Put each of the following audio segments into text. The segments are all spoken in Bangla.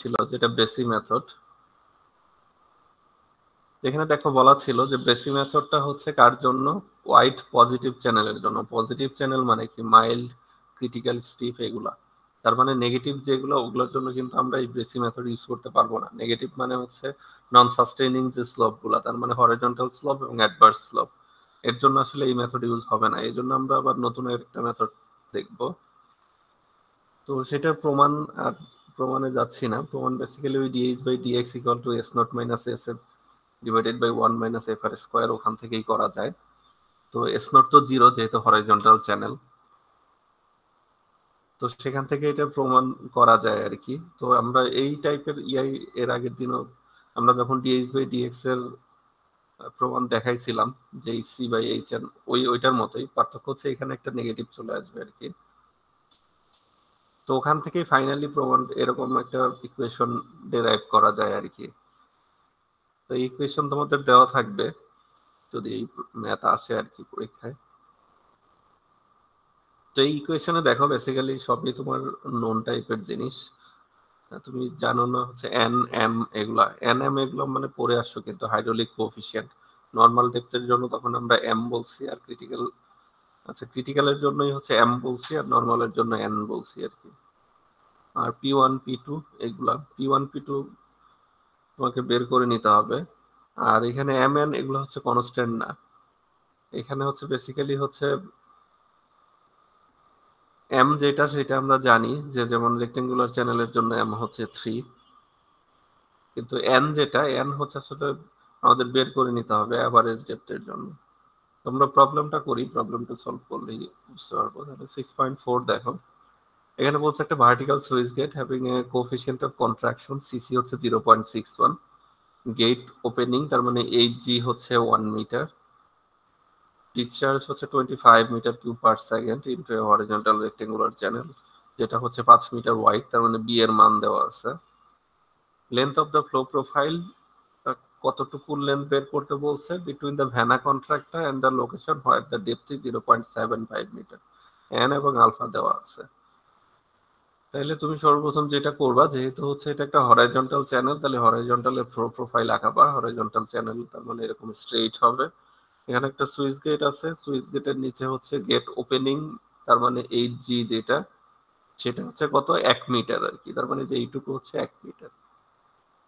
ছিল যেটা বেসি মেথড। এখানে দেখো বলা ছিল যে বেসি মেথডটা হচ্ছে কার জন্য, ওয়াইড পজিটিভ চ্যানেলের জন্য। পজিটিভ চ্যানেল মানে কি, মাইল্ড, ক্রিটিক্যাল, স্টিফ এগুলা। তার মানে নেগেটিভ যেগুলো ওগুলোর জন্য কিন্তু আমরা এই বেসি মেথড ইউজ করতে পারবো না। নেগেটিভ মানে হচ্ছে নন সাস্টেইনিং যে স্লোপ গুলা, তার মানে হরিজন্টাল স্লোপ এবং অ্যাডভার্স স্লোপ, এর জন্য আসলে এই মেথড ইউজ হবে না। এই জন্য আমরা আবার নতুন একটা মেথড দেখবো। তো সেটার প্রমাণ আর প্রমাণে যাচ্ছি না। প্রমাণ বেসিক্যালি ওই DH by dx equal to s not minus s f divided by 1 minus f r square, ওখান থেকেই করা যায়। তো এস নট তো জিরো যেহেতু হরাইজন্টাল চ্যানেল, তো সেখান থেকে এটা প্রমাণ করা যায় আর কি। তো আমরা এই টাইপের ইয়াই এর আগের দিনও আমরা যখন ডিএইচ বাই ডিএক্স এর প্রমাণ দেখাইছিলাম যে সি বাই এইচ এন, ওইটার মতোই, পার্থক্য হচ্ছে এখানে একটা নেগেটিভ চলে আসবে আর কি। তো ওখান থেকেই ফাইনালি প্রমাণ এরকম একটা ইকুয়েশন ডেরাইভ করা যায় আর কি। তো এই ইকুয়েশন তোমাদের দেওয়া থাকবে যদি এই ম্যাথ আসে আর কি পরীক্ষায়। তো এই ইকুয়েশনে দেখো বেসিক্যালি সবই তোমার নোন টাইপের জিনিস। তুমি জানো না হচ্ছে এন এম এগুলা, এন এম এগুলো মানে পড়ে আসছো কিন্তু, হাইড্রোলিক কোএফিসিয়েন্ট। নর্মাল ডেপথের জন্য তখন আমরা এম বলছি, আর ক্রিটিক্যাল, আচ্ছা ক্রিটিক্যালের জন্যই হচ্ছে এম বলছি, আর নর্মালের জন্য এন বলছি আর কি। আর পি ওয়ান পি টু এগুলা, পি ওয়ান পি টু তোমাকে বের করে নিতে হবে। আর এখানে এম এন এগুলো হচ্ছে কনস্ট্যান্ট না, এখানে হচ্ছে বেসিক্যালি হচ্ছে এম যেটা সেটা আমরা জানি যে, যেমন রেক্টেঙ্গুলার চ্যানেলের জন্য এম হচ্ছে 3, কিন্তু এন যেটা, এন হচ্ছে আসলে আমাদের বের করে নিতে হবে অ্যাভারেজ ডেপথের জন্য। তোমরা প্রবলেমটা করি, প্রবলেমটা সলভ করলেই বুঝতে পারবো। তাহলে 6.4 দেখো, এখানে বলছে একটা ভার্টিক্যাল সুইচ gate having a coefficient of contraction CC হচ্ছে 0.61, গেট ওপেনিং তার মানে এইচ জি হচ্ছে 1 মিটার, ডিসচার্জ হচ্ছে 25 metre cube per second into a horizontal rectangular channel, যেটা হচ্ছে 5 মিটার ওয়াইড, তার মানে বি এর মান দেওয়া আছে। Length of the flow profile, কতটুকু লেন্থ বের করতে বলছে, between the vena contractor and the location where the depth is 0.75 metre, n এবং আলফা দেওয়া আছে। তাইলে তুমি সর্বপ্রথম যেটা করবা, যেহেতু হচ্ছে এটা একটা হরাইজন্টাল চ্যানেল, তাহলে হরাইজন্টালের ফ্লো প্রোফাইল আঁকাবা। হরাইজন্টাল চ্যানেল তার মানে এরকম স্ট্রেইট হবে। এখানে একটা সুইচ গেট আছে, সুইচ গেটের নিচে হচ্ছে গেট ওপেনিং, তার মানে এইচ জি যেটা, সেটা হচ্ছে কত, 1 মিটার আর কি, তার মানে যে এইটুকু হচ্ছে 1 মিটার।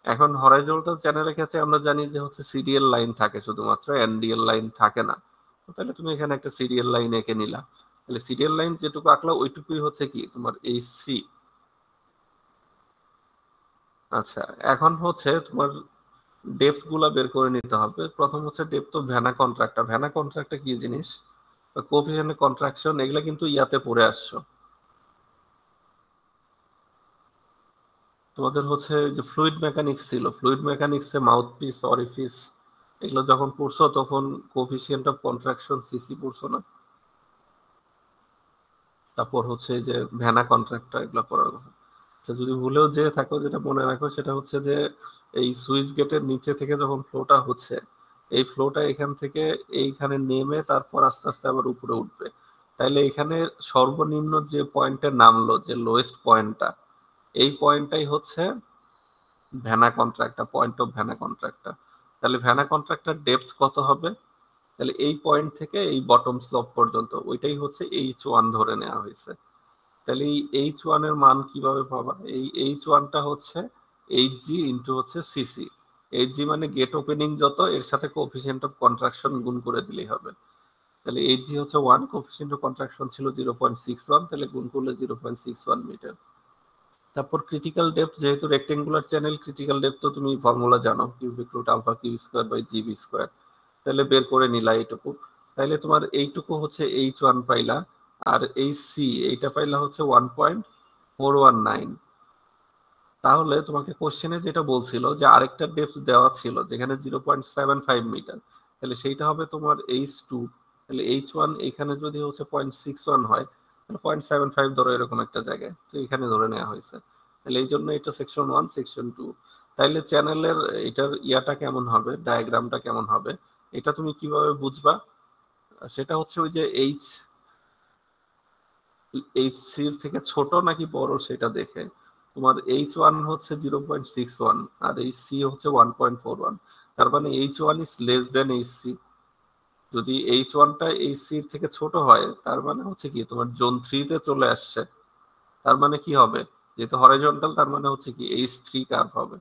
এখন হরাইজন্টাল চ্যানেলের ক্ষেত্রে আমরা জানি যে হচ্ছে সিরিয়াল লাইন থাকে শুধুমাত্র, এনডিএল লাইন থাকে না। তাহলে তুমি এখানে একটা সিরিয়াল লাইন এঁকে নিলা, তাহলে সিরিয়াল লাইন যেটুকু আঁকলা ওইটুকুই হচ্ছে কি তোমার এই সি। আচ্ছা, এখন হচ্ছে তোমার ডেপথ গুলা বের করে নিতে হবে। প্রথম হচ্ছে depth of vena contractor. Vena contractor কি জিনিস, কোএফিসিয়েন্ট কন্ট্রাকশন, এগুলা কিন্তু ইয়াতে পড়ে আসছো তোমাদের হচ্ছে যে ফ্লুইড মেকানিক্স ছিল, ফ্লুইড মেকানিক্সে মাউথ পিস, অরিফিস এগুলো যখন পড়ছো তখন কোএফিসিয়েন্ট অফ কন্ট্রাকশন সিসি পড়ছো না? তারপর হচ্ছে যে ভ্যানা কন্ট্রাক্টর এগুলো পড়ার কথা। আচ্ছা, যদি ভুলেও যে থাকো, যেটা মনে রাখো সেটা হচ্ছে যে এই সুইচ গেটের নিচে থেকে যখন ফ্লোটা হচ্ছে, এই ফ্লোটা এখান থেকে এইখানে নেমে তারপর আস্তে আস্তে আবার উপরে উঠবে। তাইলে এখানে সর্বনিম্ন যে পয়েন্টে নামলো, যে লোয়েস্ট পয়েন্টটা, এই পয়েন্টটাই হচ্ছে vena contractor, point of vena contractor. তাহলে ভ্যানা কন্ট্রাক্টর ডেপথ কত হবে, তাহলে এই পয়েন্ট থেকে এই বটম স্লোপ পর্যন্ত ওইটাই হচ্ছে এইচ ওয়ান ধরে নেওয়া হয়েছে। তাহলে এই এইচ ওয়ান এর মান কিভাবে পাবা, এই এইচ ওয়ানটা হচ্ছে এইচ জি ইন্টু হচ্ছে সিসি। এইচ জি মানে গেট ওপেনিং যত, এর সাথে কোএফিসিয়েন্ট অফ কন্ট্রাকশন গুণ করে দিলেই হবে। তাহলে এইচ জি হচ্ছে 1, কোএফিসিয়েন্ট অফ কন্ট্রাকশন ছিল 0.61, তাহলে গুণ করলে 0.61 মিটার। তারপর ক্রিটিক্যাল ডেপথ, যেহেতু রেক্টেঙ্গুলার চ্যানেল, ক্রিটিক্যাল ডেপথ তো তুমি ফর্মুলা জানো, cubic root alpha q square by gb square. তাহলে বের করে নিলা এইটুকু। তাইলে তোমার এইটুকু হচ্ছে এইচ ওয়ান পাইলা, আর এই সি এইটা পাইলা হচ্ছে 1.419। তাহলে তোমাকে কোশ্চেনে যেটা বলছিল যে আরেকটা ডেপথ দেওয়া ছিল যেখানে 0.75 মিটার, তাহলে সেইটা হবে তোমার এইচ টু। তাহলে এইচ ওয়ান এখানে যদি হচ্ছে 0.61 হয়, তাহলে 0.75 ধরো এরকম একটা জায়গায়, তো এখানে ধরে নেওয়া হয়েছে। তাহলে এই জন্য এটা সেকশন 1, সেকশন 2। তাইলে চ্যানেলের এটার ইয়াটা কেমন হবে, ডায়াগ্রামটা কেমন হবে, এটা তুমি কিভাবে বুঝবা, সেটা হচ্ছে ওই যে এইচ, এইচ সির থেকে ছোট নাকি বড় সেটা দেখে। তোমার H1 হচ্ছে 0.61 আর Hc হচ্ছে 1.41, তার মানে H1 is less than Hc। যদি H1টা Hc এর থেকে ছোট হয় তার মানে হচ্ছে কি তোমার জোন 3 তে চলে আসছে, তার মানে কি হবে, যেহেতু হরাইজন্টাল তার মানে হচ্ছে কি H3 কার্ভ হবে।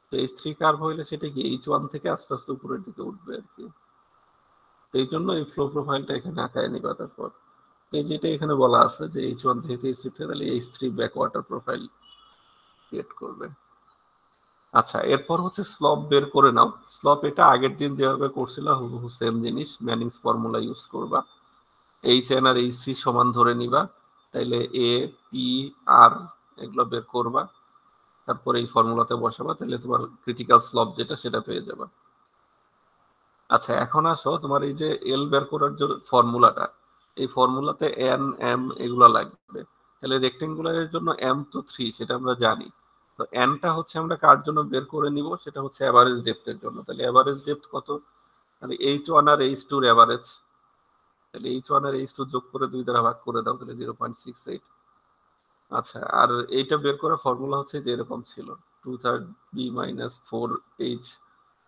তো H3 কার্ভ হইলে সেটা কি H1 থেকে আস্তে আস্তে উপরের দিকে উঠবে আর কি। তো এই জন্য এই ফ্লো প্রোফাইলটা এখানে আঁকায় নিবা। তারপর এই যেটা এখানে বলা আছে যে H1 যেহেতু H3 তাহলে H3 ব্যাকওয়াটার প্রোফাইল ক্রিয়েট করবে। আচ্ছা, এরপর হচ্ছে স্লপ বের করে নাও। স্লপ এটা আগের দিন যেভাবে করছিল হুবহু সেম জিনিস, ম্যানিংস ফর্মুলা ইউজ করবা। Hn আর Hc সমান ধরে নিবা, তাইলে এ পি আর এগুলো বের করবা, তারপর এই ফর্মুলাতে বসাবা, তাহলে তোমার ক্রিটিক্যাল স্লপ যেটা সেটা পেয়ে যাবা। আচ্ছা, এখন আসো তোমার এই যে এল বের করার যে ফর্মুলাটা, এই ফর্মুলাতে এন এম এগুলো লাগবে। তাহলে রেক্টেঙ্গুলারের জন্য এম তো 3 সেটা আমরা জানি, তো এনটা হচ্ছে আমরা কার জন্য বের করে নিব, সেটা হচ্ছে এভারেজ ডেপথের জন্য। তাহলে এভারেজ ডেপথ কত, তাহলে H1 আর H2 এর এভারেজ, তাহলে H1 আর H2 যোগ করে 2 দ্বারা ভাগ করে দাও, তাহলে 0.68। আচ্ছা, আর এইটা বের করার ফর্মুলা হচ্ছে যে এরকম ছিল, 2/3 b minus 4h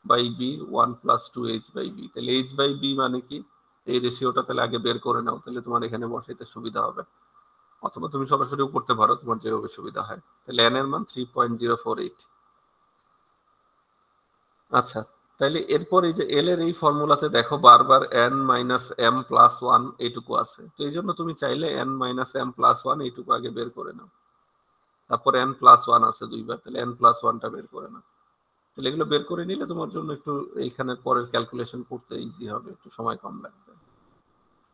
by b 1 plus 2h by b. তাহলে h বাই বি মানে কি, এই রেশিওটা তাহলে আগে বের করে নাও, তাহলে তোমার এখানে বসাইতে সুবিধা হবে, অথবা তুমি সরাসরিও করতে পারো, তোমার যেভাবে সুবিধা হয়। তাহলে n এর মান 3.048। আচ্ছা, তাইলে এরপর এই যে এল এর এই ফর্মুলাতে দেখো বারবার n minus m plus one এইটুকু আছে, তো এই জন্য তুমি চাইলে n minus m plus one এইটুকু আগে বের করে নাও। তারপর n প্লাস ওয়ান আছে দুইবার, তাহলে n প্লাস ওয়ানটা বের করে নাও। তাহলে এগুলো বের করে নিলে তোমার জন্য একটু এইখানে পরের ক্যালকুলেশন করতে ইজি হবে, একটু সময় কম লাগবে।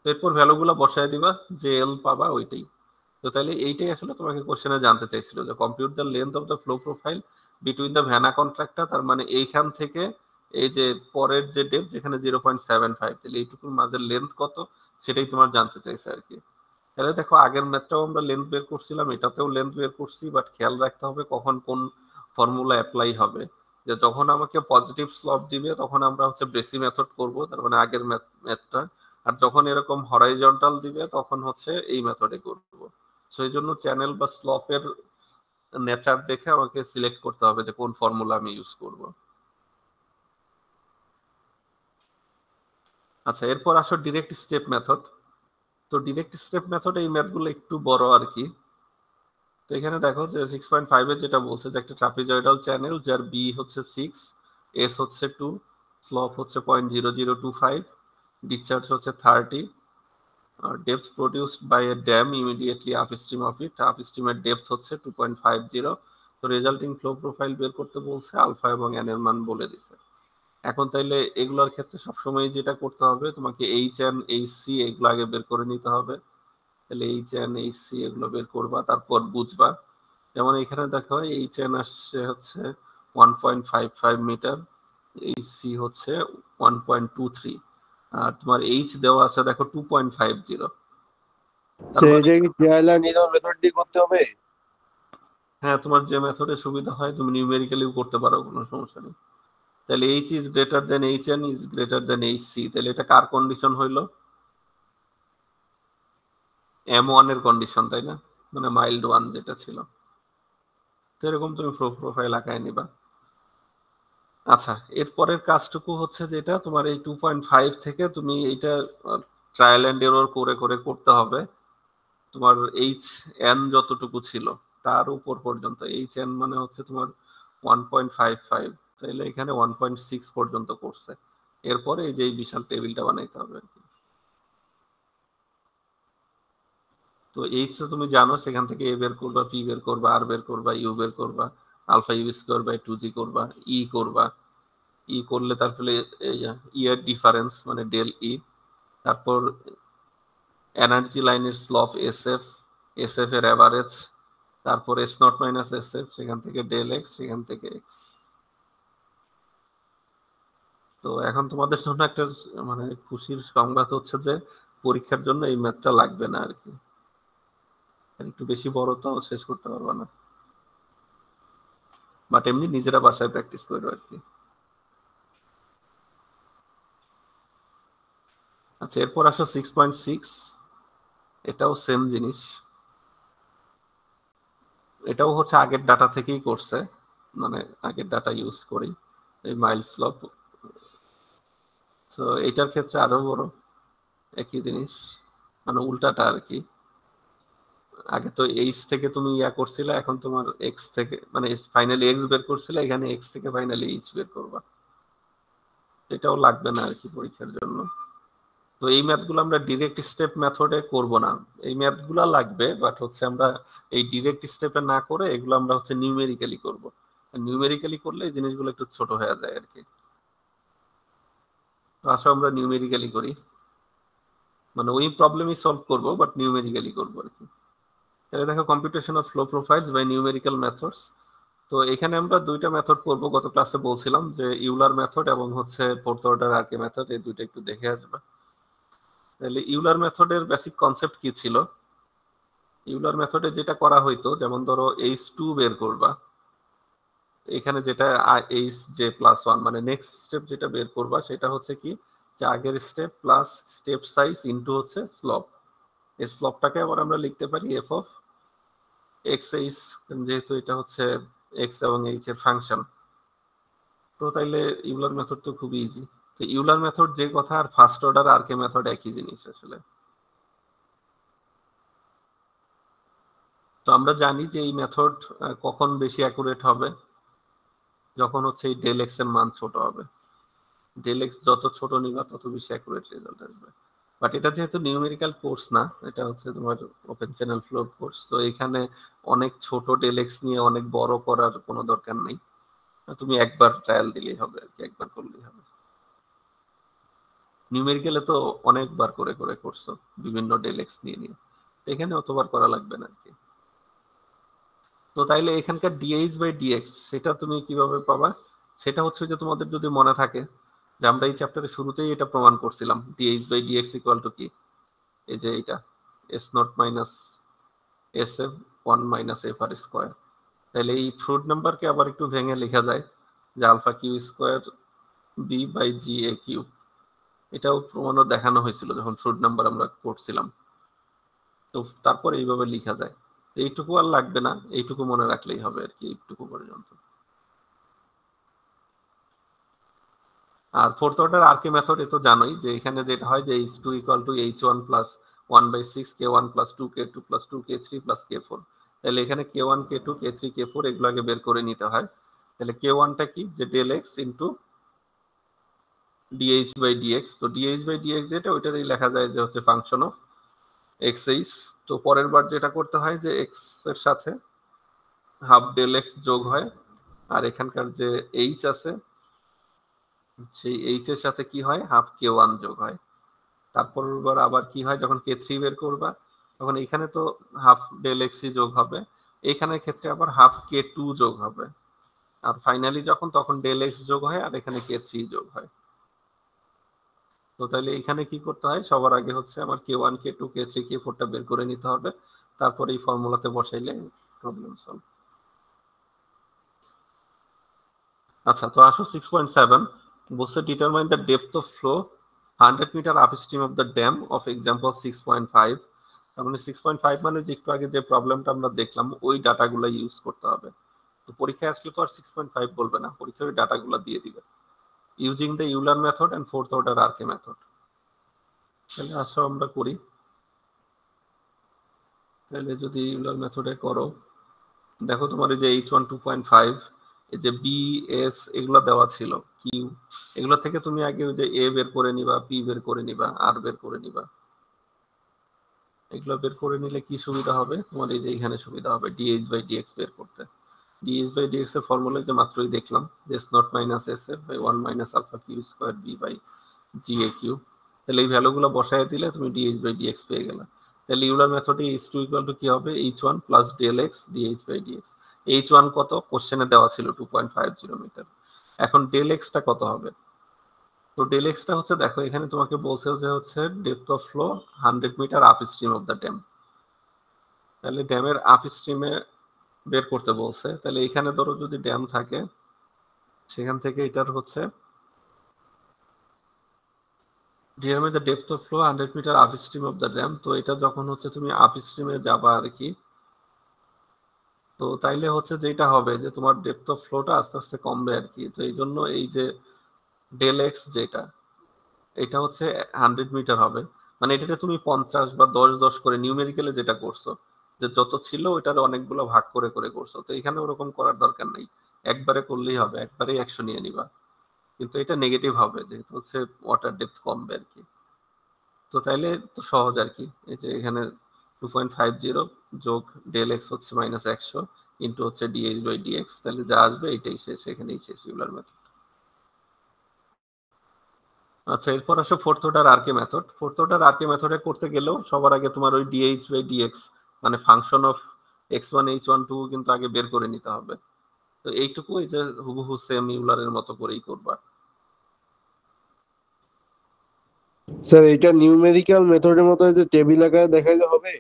এরপর ভ্যালুগুলো বসায় দিবা, যে এল পাবা ওইটাই। তো তাহলে এইটাই আসলে তোমাকে কোশ্চেনে জানতে চাইছিল, যে compute the length of the flow profile between the vena contractor, তার মানে এইখান থেকে এই যে পরের যে ডেপথ যেখানে 0.75, তাহলে এইটুকুর মাঝের লেন্থ কত সেটাই তোমার জানতে চাইছে আর কি। তাহলে দেখো আগের ম্যাথটাও আমরা লেন্থ বের করছিলাম, এটাতেও লেন্থ বের করছি, বাট খেয়াল রাখতে হবে কখন কোন ফর্মুলা অ্যাপ্লাই হবে। যে যখন আমাকে পজিটিভ স্লপ দিবে তখন আমরা হচ্ছে ব্রেসি মেথড করব, তার মানে আগের ম্যাথটা, আর যখন এরকম হরাইজন্টাল দিবে তখন হচ্ছে এই মেথডে করব। সেই জন্য চ্যানেল বা স্লপের নেচার দেখে আমাকে সিলেক্ট করতে হবে যে কোন ফর্মুলা আমি ইউজ করব। আচ্ছা, এরপর আসো ডিরেক্ট স্টেপ মেথড। তো ডিরেক্ট স্টেপ মেথড এই ম্যাথগুলো একটু বড় আর কি। তো এখানে দেখো যে 6.5 এর যেটা বলছে যে একটা ট্রাপিজয়েডাল চ্যানেল যার বি হচ্ছে 6, এস হচ্ছে 2, স্লপ হচ্ছে 0.0025, ডিসচার্জ হচ্ছে 30, depth produced by a dam immediately upstream of it, আপস্ট্রিমের ডেপথ হচ্ছে 2.50। তো রেজাল্টিং ফ্লো প্রোফাইল বের করতে বলছে, আলফা এবং এন এর মান বলে দিছে। এখন তাইলে এগুলোর ক্ষেত্রে সবসময় যেটা করতে হবে, তোমাকে এইচ এন এইচ সি এগুলো আগে বের করে নিতে হবে। তাহলে এইচ এন এইচ সি এগুলো বের করবা, তারপর বুঝবা। যেমন এখানে দেখো এইচ এন আসছে হচ্ছে 1.55 মিটার, এইচ সি হচ্ছে 1.23, আর তোমার এইচ দেওয়া আছে দেখো 2.50। তার সেই মানে যে ট্রায়াল এন্ড এরর মেথড দিয়ে করতে হবে। হ্যাঁ, তোমার যে মেথডে সুবিধা হয় তুমি নিউমেরিক্যালিও করতে পারো, কোনো সমস্যা নেই। তাহলে h is greater than h n is greater than h c, তাহলে এটা কার কন্ডিশন হইলো, M1 এর কন্ডিশন, তাই না, মানে মাইল্ড ওয়ান যেটা ছিল। তো এরকম তুমি প্রোফাইল আঁকায় নিবা। আচ্ছা, এরপরের কাজটুকু হচ্ছে যেটা তোমার এই 2.5 থেকে তুমি এইটা ট্রায়াল এন্ড এরর করে করে করতে হবে। তোমার এইচ এন যতটুকু ছিল তার উপর পর্যন্ত, এইচ এন মানে হচ্ছে তোমার 1.55, তাহলে এখানে 1.6 পর্যন্ত করছে। এরপরে এই যে এই বিশাল টেবিলটা বানাইতে হবে আর কি। তো এইচ তুমি জানো, সেখান থেকে এ বের করবা, পি বের করবা, আর বের করবা, ইউ বের করবা, alpha you square by 2g করবা, ই করবা, ই করলে তারপরে ই এর ডিফারেন্স মানে ডেল ই, তারপর এনার্জি লাইনের slope S F, S F এর অ্যাভারেজ, তারপর S not minus s F, সেখান থেকে ডেল এক্স, সেখান থেকে এক্স। তো এখন তোমাদের জন্য একটা মানে খুশির সংবাদ হচ্ছে যে পরীক্ষার জন্য এই ম্যাথটা লাগবে না আর কি, একটু বেশি বড় তো শেষ করতে পারবে না, বাট এমনি নিজেরা বাসায় প্র্যাকটিস করবে আর কি। আচ্ছা, এরপর আসো 6.6, এটাও সেম জিনিস। এটাও হচ্ছে আগের ডাটা থেকেই করছে, মানে আগের ডাটা ইউজ করি এই মাইল স্লপ। তো এটার ক্ষেত্রে আরো বড় একই জিনিস, মানে উল্টাটা আর কি। আগে তো এইচ থেকে তুমি ইয়া করছিলে, এখন তোমার এক্স থেকে মানে ফাইনালি এক্স বের করছিলে, এখানে এক্স থেকে ফাইনালি এইচ বের করবা। এটাও লাগবে না আর কি পরীক্ষার জন্য। তো এই ম্যাথগুলো আমরা ডিরেক্ট স্টেপ মেথডে করব না, এই ম্যাথগুলো লাগবে, বাট হচ্ছে আমরা এই ডিরেক্ট স্টেপে না করে এগুলো আমরা হচ্ছে নিউমেরিক্যালি করব। নিউমেরিক্যালি করলে এই জিনিসগুলো একটু ছোট হয়ে যায় আর কি। তো আসো আমরা নিউমেরিক্যালি করি, মানে ওই প্রবলেমই সলভ করব বাট নিউমেরিক্যালি করব আর কি। তাহলে দেখো computation of flow profiles by numerical methods. তো এখানে আমরা দুইটা মেথড করব, গত ক্লাসে বলছিলাম যে ইউলার মেথড এবং হচ্ছে ফোর্থ অর্ডার আরকে মেথড, এই দুইটা একটু দেখে আসবে। তাহলে ইউলার মেথডের বেসিক কনসেপ্ট কি ছিল? ইউলার মেথডে যেটা করা হইতো, যেমন ধরো H2 বের করবা, এখানে যেটা Hj+1 মানে নেক্সট স্টেপ যেটা বের করবা সেটা হচ্ছে কি, যে আগের step plus step size into হচ্ছে স্লপ। এই স্লপটাকে আবার আমরা লিখতে পারি f অফ xh, যেহেতু এটা হচ্ছে x এবং h এর ফাংশন। তো তাইলে ইউলার মেথড তো খুবই ইজি। তো ইউলার মেথড যে কথা, আর ফার্স্ট অর্ডার আরকে মেথড একই জিনিস আসলে। তো আমরা জানি যে এই মেথড কখন বেশি অ্যাকুরেট হবে, যখন হচ্ছে এই ডেল এক্স এর মান ছোট হবে। ডেল এক্স যত ছোট নিবা তত বেশি অ্যাকুরেট রেজাল্ট আসবে। বাট এটা যেহেতু নিউমেরিক্যাল কোর্স না, এটা হচ্ছে তোমার ওপেন চ্যানেল ফ্লো কোর্স, তো এখানে অনেক ছোট ডেল এক্স নিয়ে অনেক বড় করার কোনো দরকার নেই। তুমি একবার ট্রায়াল দিলেই হবে আর কি, একবার করলেই হবে। নিউমেরিক্যালে তো অনেকবার করে করে করছো বিভিন্ন ডেল এক্স নিয়ে নিয়ে, এখানে অতবার করা লাগবে না আর কি। তো তাইলে এখানকার ডিএইচ বাই ডিএক্স সেটা তুমি কিভাবে পাবা? সেটা হচ্ছে যে তোমাদের যদি মনে থাকে যে আমরা এই চ্যাপ্টারের শুরুতেই এটা প্রমাণ করছিলাম, dh by dx equal to কি, এই যে এটা s not minus s f 1 - f r²। তাহলে এই ফ্রুট নাম্বারকে আবার একটু ভেঙে লেখা যায় যে alpha q square b by g a q. এটাও প্রমাণও দেখানো হয়েছিল যখন ফ্রুট নাম্বার আমরা করছিলাম। তো তারপর এইভাবে লেখা যায়, এইটুকু আর লাগবে না, এইটুকু মনে রাখলেই হবে আর কি, এইটুকু পর্যন্ত। আর ফোর্থ অর্ডার আরকে মেথড এ তো জানোই যে এখানে যেটা হয় যে h2 = h1 + 1/6 k1 + 2k2 + 2k3 + k4। তাহলে এখানে k1 k2 k3 k4 এগুলো আগে বের করে নিতে হয়। তাহলে k1 টা কি, যে del x into dh by dx। তো dh বাই dx যেটা, ওইটারই লেখা যায় যে হচ্ছে ফাংশন অফ xh। তো পরের বার যেটা করতে হয় যে x এর সাথে হাফ ডেল x যোগ হয়, আর এখানকার যে h আছে সেই h এর সাথে কি হয়, হাফ k1 যোগ হয়। তারপর আবার কি হয়, যখন k3 বের করবা তখন এখানে তো হাফ ডেল এক্স যোগ হবে, এখানের ক্ষেত্রে আবার হাফ k2 যোগ হবে, আর ফাইনালি যখন তখন ডেল এক্স যোগ হয় আর এখানে k3 যোগ হয়। তো তাহলে এখানে কি করতে হয়, সবার আগে হচ্ছে আমার k1 k2 k3 k4 টা বের করে নিতে হবে, তারপর এই ফর্মুলাতে বসাইলে প্রবলেম সলভ। আচ্ছা, তো আসো 6.7 বলছে determine the depth of flow 100 metre upstream of the dam of example 6.5। তার মানে 6.5 মানে যে একটু আগে যে প্রবলেমটা আমরা দেখলাম ওই ডাটাগুলো ইউজ করতে হবে। তো পরীক্ষায় আসলে তো আর 6.5 বলবে না, পরীক্ষায় ওই ডাটাগুলো দিয়ে দিবে using the Euler method and fourth order RK method. তাহলে আসো আমরা করি। তাহলে যদি ইউলার মেথডে করো, দেখো তোমার এই যে h1 2.5, এই যে বি এস এগুলো দেওয়া ছিল, কিউ, এগুলো থেকে তুমি আগে ওই যে এ বের করে নিবা, পি বের করে নিবা, আর বের করে নিবা। এগুলো বের করে নিলে কি সুবিধা হবে তোমার, এই যে এখানে সুবিধা হবে ডিএইচ বাই ডিএক্স বের করতে। ডিএইচ বাই ডিএক্স এর ফর্মুলা যে মাত্রই দেখলাম যে s not minus s f by 1 - alpha q square b by g a q. তাহলে এই ভ্যালুগুলো বসায় দিলে তুমি ডিএইচ বাই ডিএক্স পেয়ে গেলে। তাহলে ইউলার মেথডে h2 = কি হবে, h1 + del x dh by dx. h1 কত কোশ্চেনে দেওয়া ছিল 2.50 মিটার, এখন ডেল এক্সটা কত হবে? তো ডেল এক্সটা হচ্ছে, দেখো এখানে তোমাকে বলছে যে হচ্ছে depth of flow 100 metre upstream of the dam. তাহলে ড্যামের আপস্ট্রিমে বের করতে বলছে, তাহলে এখানে ধরো যদি ড্যাম থাকে সেখান থেকে এটার হচ্ছে determine the depth of flow 100 metre upstream of the dam. তো এটা যখন হচ্ছে তুমি আপস্ট্রিমে যাবা আর কি, তো তাইলে হচ্ছে যেটা হবে যে তোমার ডেপথ অফ ফ্লোটা আস্তে আস্তে কমবে আর কি। তো এই জন্য এই যে ডেল এক্স যেটা, এটা হচ্ছে 100 মিটার হবে। মানে এটাকে তুমি 50 বা 10 10 করে নিউমেরিক্যালে যেটা করছো, যে যত ছিল ওইটার অনেকগুলো ভাগ করে করে করছো, তো এখানে ওরকম করার দরকার নেই, একবারে করলেই হবে, একবারেই 100 নিয়ে নিবা। কিন্তু এটা নেগেটিভ হবে যেহেতু হচ্ছে ওয়াটার ডেপথ কমবে আর কি। তো তাইলে তো সহজ আর কি, এই যে এখানে 2.50 যোগ ডেল এক্স হচ্ছে -100 ইন্টু হচ্ছে ডিএইচ বাই ডিএক্স, তাহলে যা আসবে এটাই শেষ, এখানেই শেষ ইউলার মেথড। আচ্ছা, এরপর আসো fourth order RK method. Fourth order RK মেথডে করতে গেলেও সবার আগে তোমার ওই ডিএইচ বাই ডিএক্স মানে ফাংশন অফ x1 h1 2 কিন্তু আগে বের করে নিতে হবে। তো এইটুকু এই যে হুবহু সেম ইউলারের মতো করেই করবা। স্যার এটা নিউমেরিক্যাল মেথডের মতো যে টেবিল আকারে দেখাইলে হবে?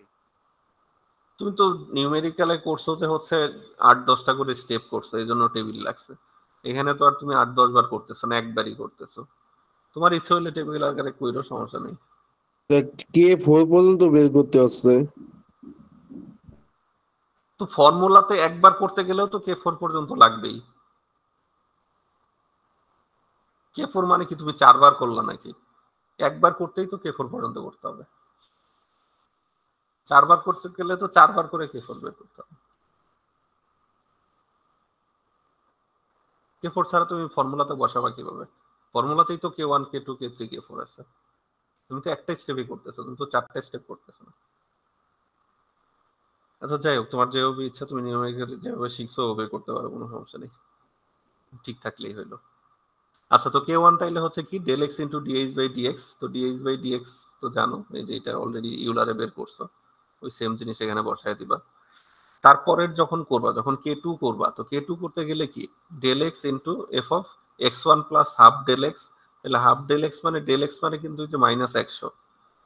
তুমি তো নিউমেরিক্যালে করছো যে হচ্ছে 8 10টা করে স্টেপ করছো, এই জন্য টেবিল লাগছে। এখানে তো আর তুমি 8 10 বার করতেছো না, একবারই করতেছো। তোমার ইচ্ছে হলে টেবিল আকারে কইরো, সমস্যা নেই। কে ফোর পর্যন্ত বের করতে হচ্ছে? তো ফর্মুলাতে একবার করতে গেলেও তো K4 পর্যন্ত লাগবেই। K4 মানে কি তুমি 4 বার করলা নাকি? একবার করতেই তো K4 পর্যন্ত করতে হবে। 4 বার করতে গেলে তো 4 বার করে K4 বের করতে হবে। K4 ছাড়া তুমি ফর্মুলাতে বসাবা কিভাবে? ফর্মুলাতেই তো K1 K2 K3 K4 আছে। তুমি তো একটা স্টেপই করতেছো, তুমি তো 4টা স্টেপ করতেছো না। আচ্ছা যাই হোক, তোমার যেভাবে ইচ্ছা তুমি নিউমেরিক্যালি যেভাবে শিখছো ওভাবে করতে পারো, কোনো সমস্যা নেই, ঠিক থাকলেই হইলো। আচ্ছা, তো K1 তাইলে হচ্ছে কি del x into dh by dx. তো ডিএইচ বাই ডিএক্স তো জানো, এই যে এটা অলরেডি ইউলারে বের করছো, ওই সেম জিনিস এখানে বসায় দিবা। তারপরের যখন করবা, যখন K2 করবা, তো K2 করতে গেলে কি del x into f of x1 plus half del x. তাহলে হাফ ডেল এক্স মানে ডেল এক্স মানে কিন্তু যে -100,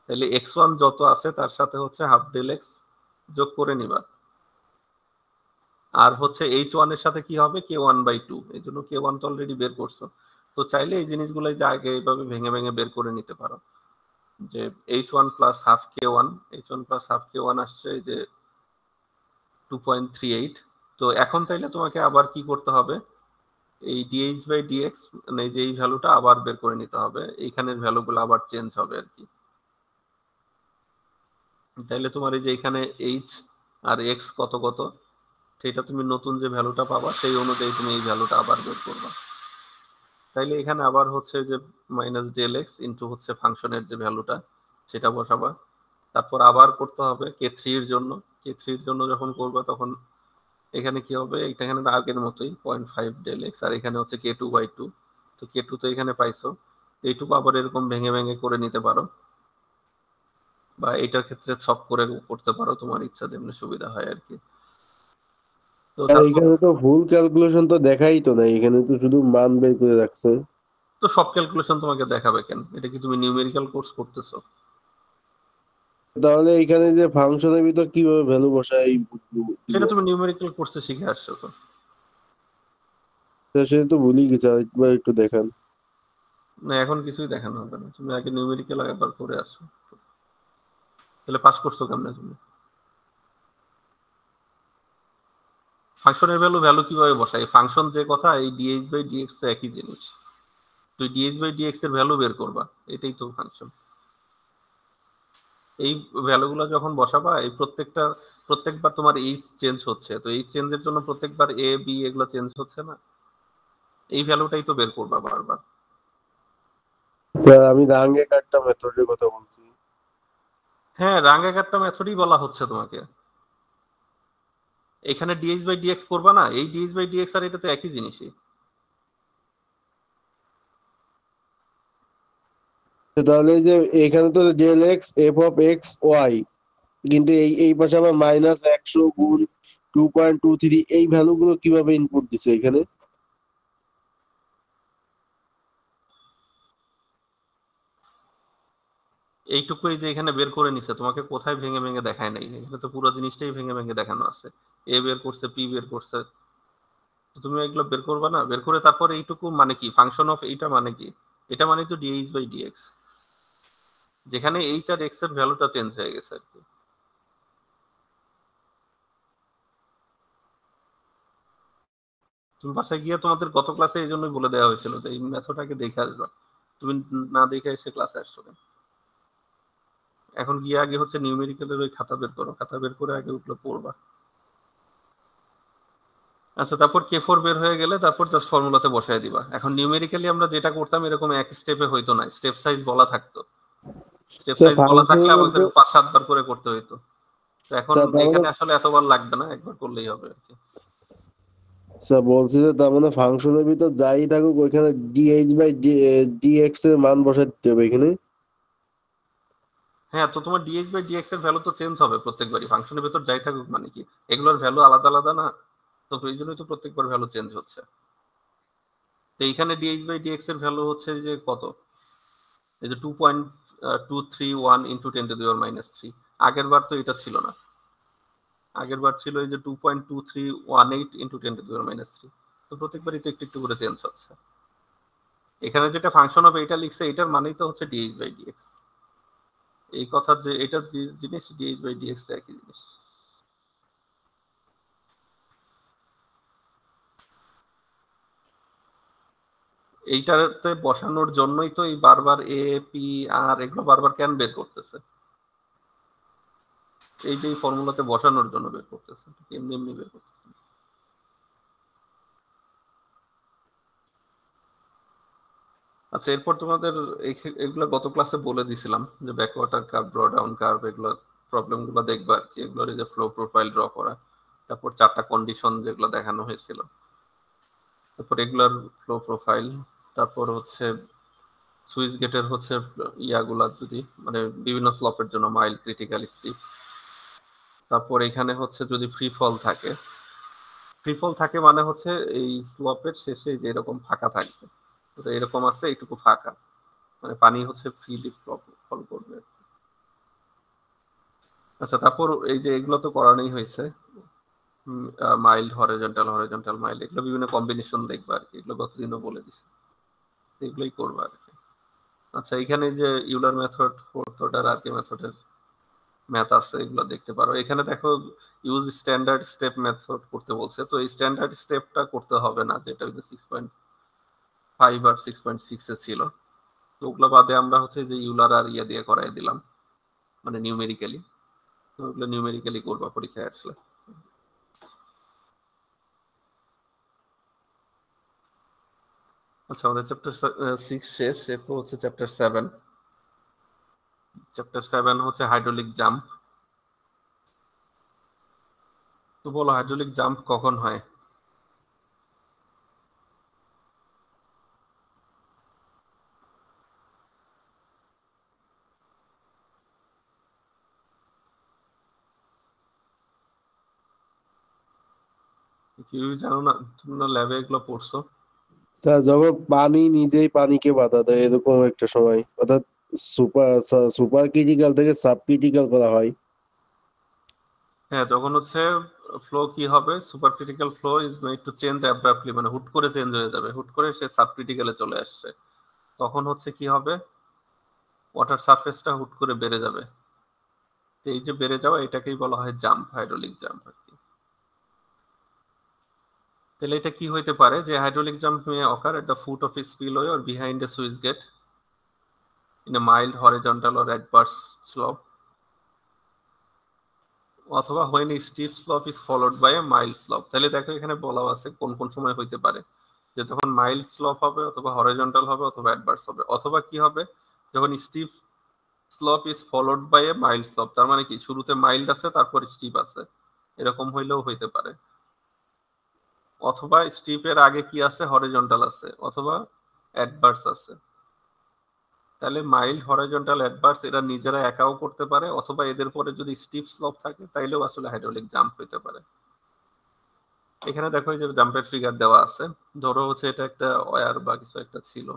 তাহলে x1 যত আছে তার সাথে হচ্ছে হাফ ডেল এক্স যোগ করে নিবা। আর হচ্ছে h1 এর সাথে কি হবে K1/2, এই জন্য K1 তো অলরেডি বের করছো। তো চাইলে এই জিনিসগুলো যে আগে এইভাবে ভেঙে ভেঙে বের করে নিতে পারো, যে h1 plus half K1, h1 plus half K1 আসছে এই যে 2.38। তো এখন তাইলে তোমাকে আবার কি করতে হবে, এই ডিএইচ বাই ডিএক্স মানে যে এই ভ্যালুটা আবার বের করে নিতে হবে, এইখানের ভ্যালুগুলো আবার চেঞ্জ হবে আর কি। তাইলে তোমার এই যে এখানে এইচ আর এক্স কত কত, সেটা তুমি নতুন যে ভ্যালুটা পাবা সেই অনুযায়ী তুমি এই ভ্যালুটা আবার বের করবা। তাইলে এখানে আবার হচ্ছে যে মাইনাস ডেল এক্স ইন্টু হচ্ছে ফাংশনের যে ভ্যালুটা সেটা বসাবা। তারপর আবার করতে হবে K3 এর জন্য। K3 এর জন্য যখন করবা তখন এখানে কি হবে, এখানে আগের মতোই 0.5 ডেল এক্স, আর এখানে হচ্ছে K2/2। তো K2 তো এখানে পাইছো, এইটুকু আবার এরকম ভেঙে ভেঙে করে নিতে পারো, বা এটার ক্ষেত্রে ছক করে করতে পারো, তোমার ইচ্ছা যেমনি সুবিধা হয় আর কি। তো আর তারপর এখানে তো ফুল ক্যালকুলেশন তো দেখাই তো নাই, এখানে তো শুধু মান বের করে রাখছে। তো সব ক্যালকুলেশন তোমাকে দেখাবে কেন? এটা কি তুমি নিউমেরিক্যাল কোর্স করতেছো? তাহলে এখানে যে ফাংশনের ভিতর কিভাবে ভ্যালু বসাই দিব? সেটা তুমি নিউমেরিক্যাল কোর্সে শিখে আসছো তো। সেটা তো ভুলি গেছি, আরেকবার একটু দেখান। না, এখন কিছুই দেখানো হবে না, তুমি আগে নিউমেরিক্যাল একবার করে আসো। তাহলে পাস করছো কেমনে তুমি? ফাংশনের ভ্যালু ভ্যালু কিভাবে বসাই, ফাংশন যে কথা, এই ডিএইচ বাই ডিএক্স তো একই জিনিস। তুই ডিএইচ বাই ডিএক্স এর ভ্যালু বের করবা, এটাই তো ফাংশন। এই ভ্যালুগুলো যখন বসাবা, এই প্রত্যেকবার তোমার এইচ চেঞ্জ হচ্ছে, তো এই চেঞ্জের জন্য প্রত্যেকবার এ বি এগুলো চেঞ্জ হচ্ছে না, এই ভ্যালুটাই তো বের করবা বারবার। স্যার আমি রাঙ্গে কাটটা মেথডের কথা বলছি। হ্যাঁ, রাঙ্গাকারটা মেথডই বলা হচ্ছে তোমাকে। এখানে ডিএইচ বাই ডিএক্স করবা না, এই ডিএইচ বাই ডিএক্স আর এটা তো একই জিনিসই। তো তাহলে এই যে এখানে তো del x f of x y, কিন্তু এই এই পাশে আবার -100 গুণ 2.23, এই ভ্যালু গুলো কিভাবে ইনপুট দিছে এখানে? এইটুকুই যে এখানে বের করে নিছে, তোমাকে কোথায় ভেঙে ভেঙে দেখায় নাই, এখানে তো পুরো জিনিসটাই ভেঙে ভেঙে দেখানো আছে। এ বের করছে, পি বের করছে, তো তুমি এগুলো বের করবা না, বের করে তারপর এইটুকু মানে কি ফাংশন অফ এইটা মানে কি, এটা মানে তো ডিএইচ বাই ডিএক্স, যেখানে এইচ আর এক্স এর ভ্যালুটা চেঞ্জ হয়ে গেছে আর কি। তুমি বাসায় গিয়ে তোমাদের গত ক্লাসে এই জন্যই বলে দেওয়া হয়েছিল যে এই মেথড আগে দেখে আসবা, তুমি না দেখে এসে ক্লাসে আসছো কেন? এখন গিয়ে আগে হচ্ছে নিউমেরিক্যালের ওই খাতা বের করো, খাতা বের করে আগে ওগুলো পড়বা। আচ্ছা, তারপর K4 বের হয়ে গেলে তারপর জাস্ট ফর্মুলাতে বসায় দিবা। এখন নিউমেরিক্যালি আমরা যেটা করতাম এরকম এক স্টেপে হইতো না, স্টেপ সাইজ বলা থাকতো। স্টেপ স্যার সাইজ বলা থাকলে ফাংশনের আমাদের মধ্যে 5-7 বার করে করতে হইতো। তো এখন স্যার তার মানে এখানে আসলে এতবার লাগবে না, একবার করলেই হবে আর কি। স্যার বলছি যে তার মানে ফাংশনের ভিতর যাই থাকুক ওইখানে ডিএইচ বাই ডিএক্স এর মান বসাই দিতে হবে এখানে। হ্যাঁ, তো তোমার ডিএইচ বাই ডিএক্স এর ভ্যালু তো চেঞ্জ হবে প্রত্যেকবারই, ফাংশনের ভেতর যাই থাকুক মানে কি, এগুলোর ভ্যালু আলাদা আলাদা না, তো এই জন্যই তো প্রত্যেকবার ভ্যালু চেঞ্জ হচ্ছে। তো এইখানে ডিএইচ বাই ডিএক্স এর ভ্যালু হচ্ছে যে কত, এই যে 2.231 ইন্টু 10⁻³ আগের বার তো এটা ছিল না, আগের বার ছিল এই যে 2.2318 ইন্টু 10⁻³। তো প্রত্যেকবারই তো একটু একটু করে চেঞ্জ হচ্ছে। এখানে যেটা ফাংশন হবে এটা লিখছে, এটার মানেই তো হচ্ছে ডিএইচ বাই ডিএক্স। এই কথা যে এটা যে জিনিস ডিএইচ বাই ডিএক্স একই জিনিস। এইটাতে বসানোর জন্যই তো এই বারবার এ পি আর এগুলো বারবার কেন বের করতেছে, এই যে ফর্মুলাতে বসানোর জন্য বের করতেছে, এমনি এমনি বের করতেছে। আচ্ছা, এরপর তোমাদের এগুলো গত ক্লাসে বলে দিছিলাম যে Backwater curve, draw down curve, এগুলো প্রবলেম গুলো দেখবা আর কি, এগুলোর এই যে ফ্লো প্রোফাইল ড্র করা, তারপর 4টা কন্ডিশন যেগুলো দেখানো হয়েছিল, তারপর এগুলার ফ্লো প্রোফাইল, তারপর হচ্ছে সুইচ গেটের হচ্ছে ইয়াগুলা যদি মানে বিভিন্ন স্লপের জন্য মাইল, ক্রিটিক্যাল, স্টিপ। তারপর এখানে হচ্ছে যদি ফ্রি ফল থাকে, ফ্রি ফল থাকে মানে হচ্ছে এই স্লপের শেষে যে এরকম ফাঁকা থাকবে, তো এরকম আছে এইটুকু ফাঁকা, মানে পানি হচ্ছে ফ্রিলি ফল করবে। আচ্ছা, তারপর এই যে এগুলো তো করানোই হয়েছে, মাইল্ড, হরিজন্টাল, হরিজন্টাল মাইল্ড, এগুলো বিভিন্ন কম্বিনেশন দেখবা আর কি, এগুলো গতদিনও বলে দিছি, এগুলোই করবা আর কি। আচ্ছা, এখানে যে ইউলার মেথড, ফোর্থ অর্ডার আরকে মেথডের ম্যাথ আছে, এগুলো দেখতে পারো। এখানে দেখো ইউজ স্ট্যান্ডার্ড স্টেপ মেথড করতে বলছে, তো এই স্ট্যান্ডার্ড স্টেপটা করতে হবে না, যেটা হচ্ছে 6.5 আর 6.6 এ ছিল। তো ওগুলো বাদে আমরা হচ্ছে যে ইউলার আর ইয়ে দিয়ে করাই দিলাম, মানে নিউমেরিক্যালি। তো ওগুলো নিউমেরিক্যালি করবা পরীক্ষায় আসলে। আচ্ছা, আমাদের চ্যাপ্টার 6 শেষ, এরপর হচ্ছে চ্যাপ্টার 7। চ্যাপ্টার 7 হচ্ছে হাইড্রোলিক জাম্প। তো বলো, হাইড্রোলিক জাম্প কখন হয়? কেউ জানো না? তোমরা ল্যাবে এগুলো পড়ছো? স্যার যখন পানি নিজেই পানিকে বাধা দেয় এরকম একটা সময়, অর্থাৎ সুপার সুপার ক্রিটিক্যাল থেকে সাব ক্রিটিক্যাল করা হয়। হ্যাঁ, যখন হচ্ছে ফ্লো কি হবে, super critical flow is made to change abruptly, মানে হুট করে চেঞ্জ হয়ে যাবে, হুট করে সে সাব ক্রিটিক্যালে চলে আসছে, তখন হচ্ছে কি হবে, ওয়াটার সারফেসটা হুট করে বেড়ে যাবে। তো এই যে বেড়ে যাওয়া, এটাকেই বলা হয় জাম্প, হাইড্রোলিক জাম্প আর কি। তাহলে এটা কি হইতে পারে, যে hydraulic jump May ochre at the foot of A spillway or behind A switch get in a mild horizontal or adverse slope, অথবা when a steep slope is followed by a mild slope। তাহলে দেখো এখানে বলা আছে কোন কোন সময় হইতে পারে, যে যখন মাইল্ড স্লোপ হবে, অথবা হরিজন্টাল হবে, অথবা অ্যাডভার্স হবে, অথবা কি হবে, যখন steep slope is followed by a mild slope, তার মানে কি শুরুতে মাইল্ড আছে তারপর স্টিপ আছে, এরকম হইলেও হইতে পারে, অথবা স্টিপের আগে কি আছে, হরিজন্টাল আছে, অথবা অ্যাডভার্স আছে। তাহলে মাইল্ড, হরিজন্টাল, অ্যাডভার্স এরা নিজেরা একাও করতে পারে, অথবা এদের পরে যদি স্টিপ স্লোপ থাকে তাইলেও আসলে হাইড্রোলিক জাম্প হইতে পারে। এখানে দেখো এই যে জাম্পের ফিগার দেওয়া আছে, ধরো হচ্ছে এটা একটা ওয়্যার বা কিছু একটা ছিল,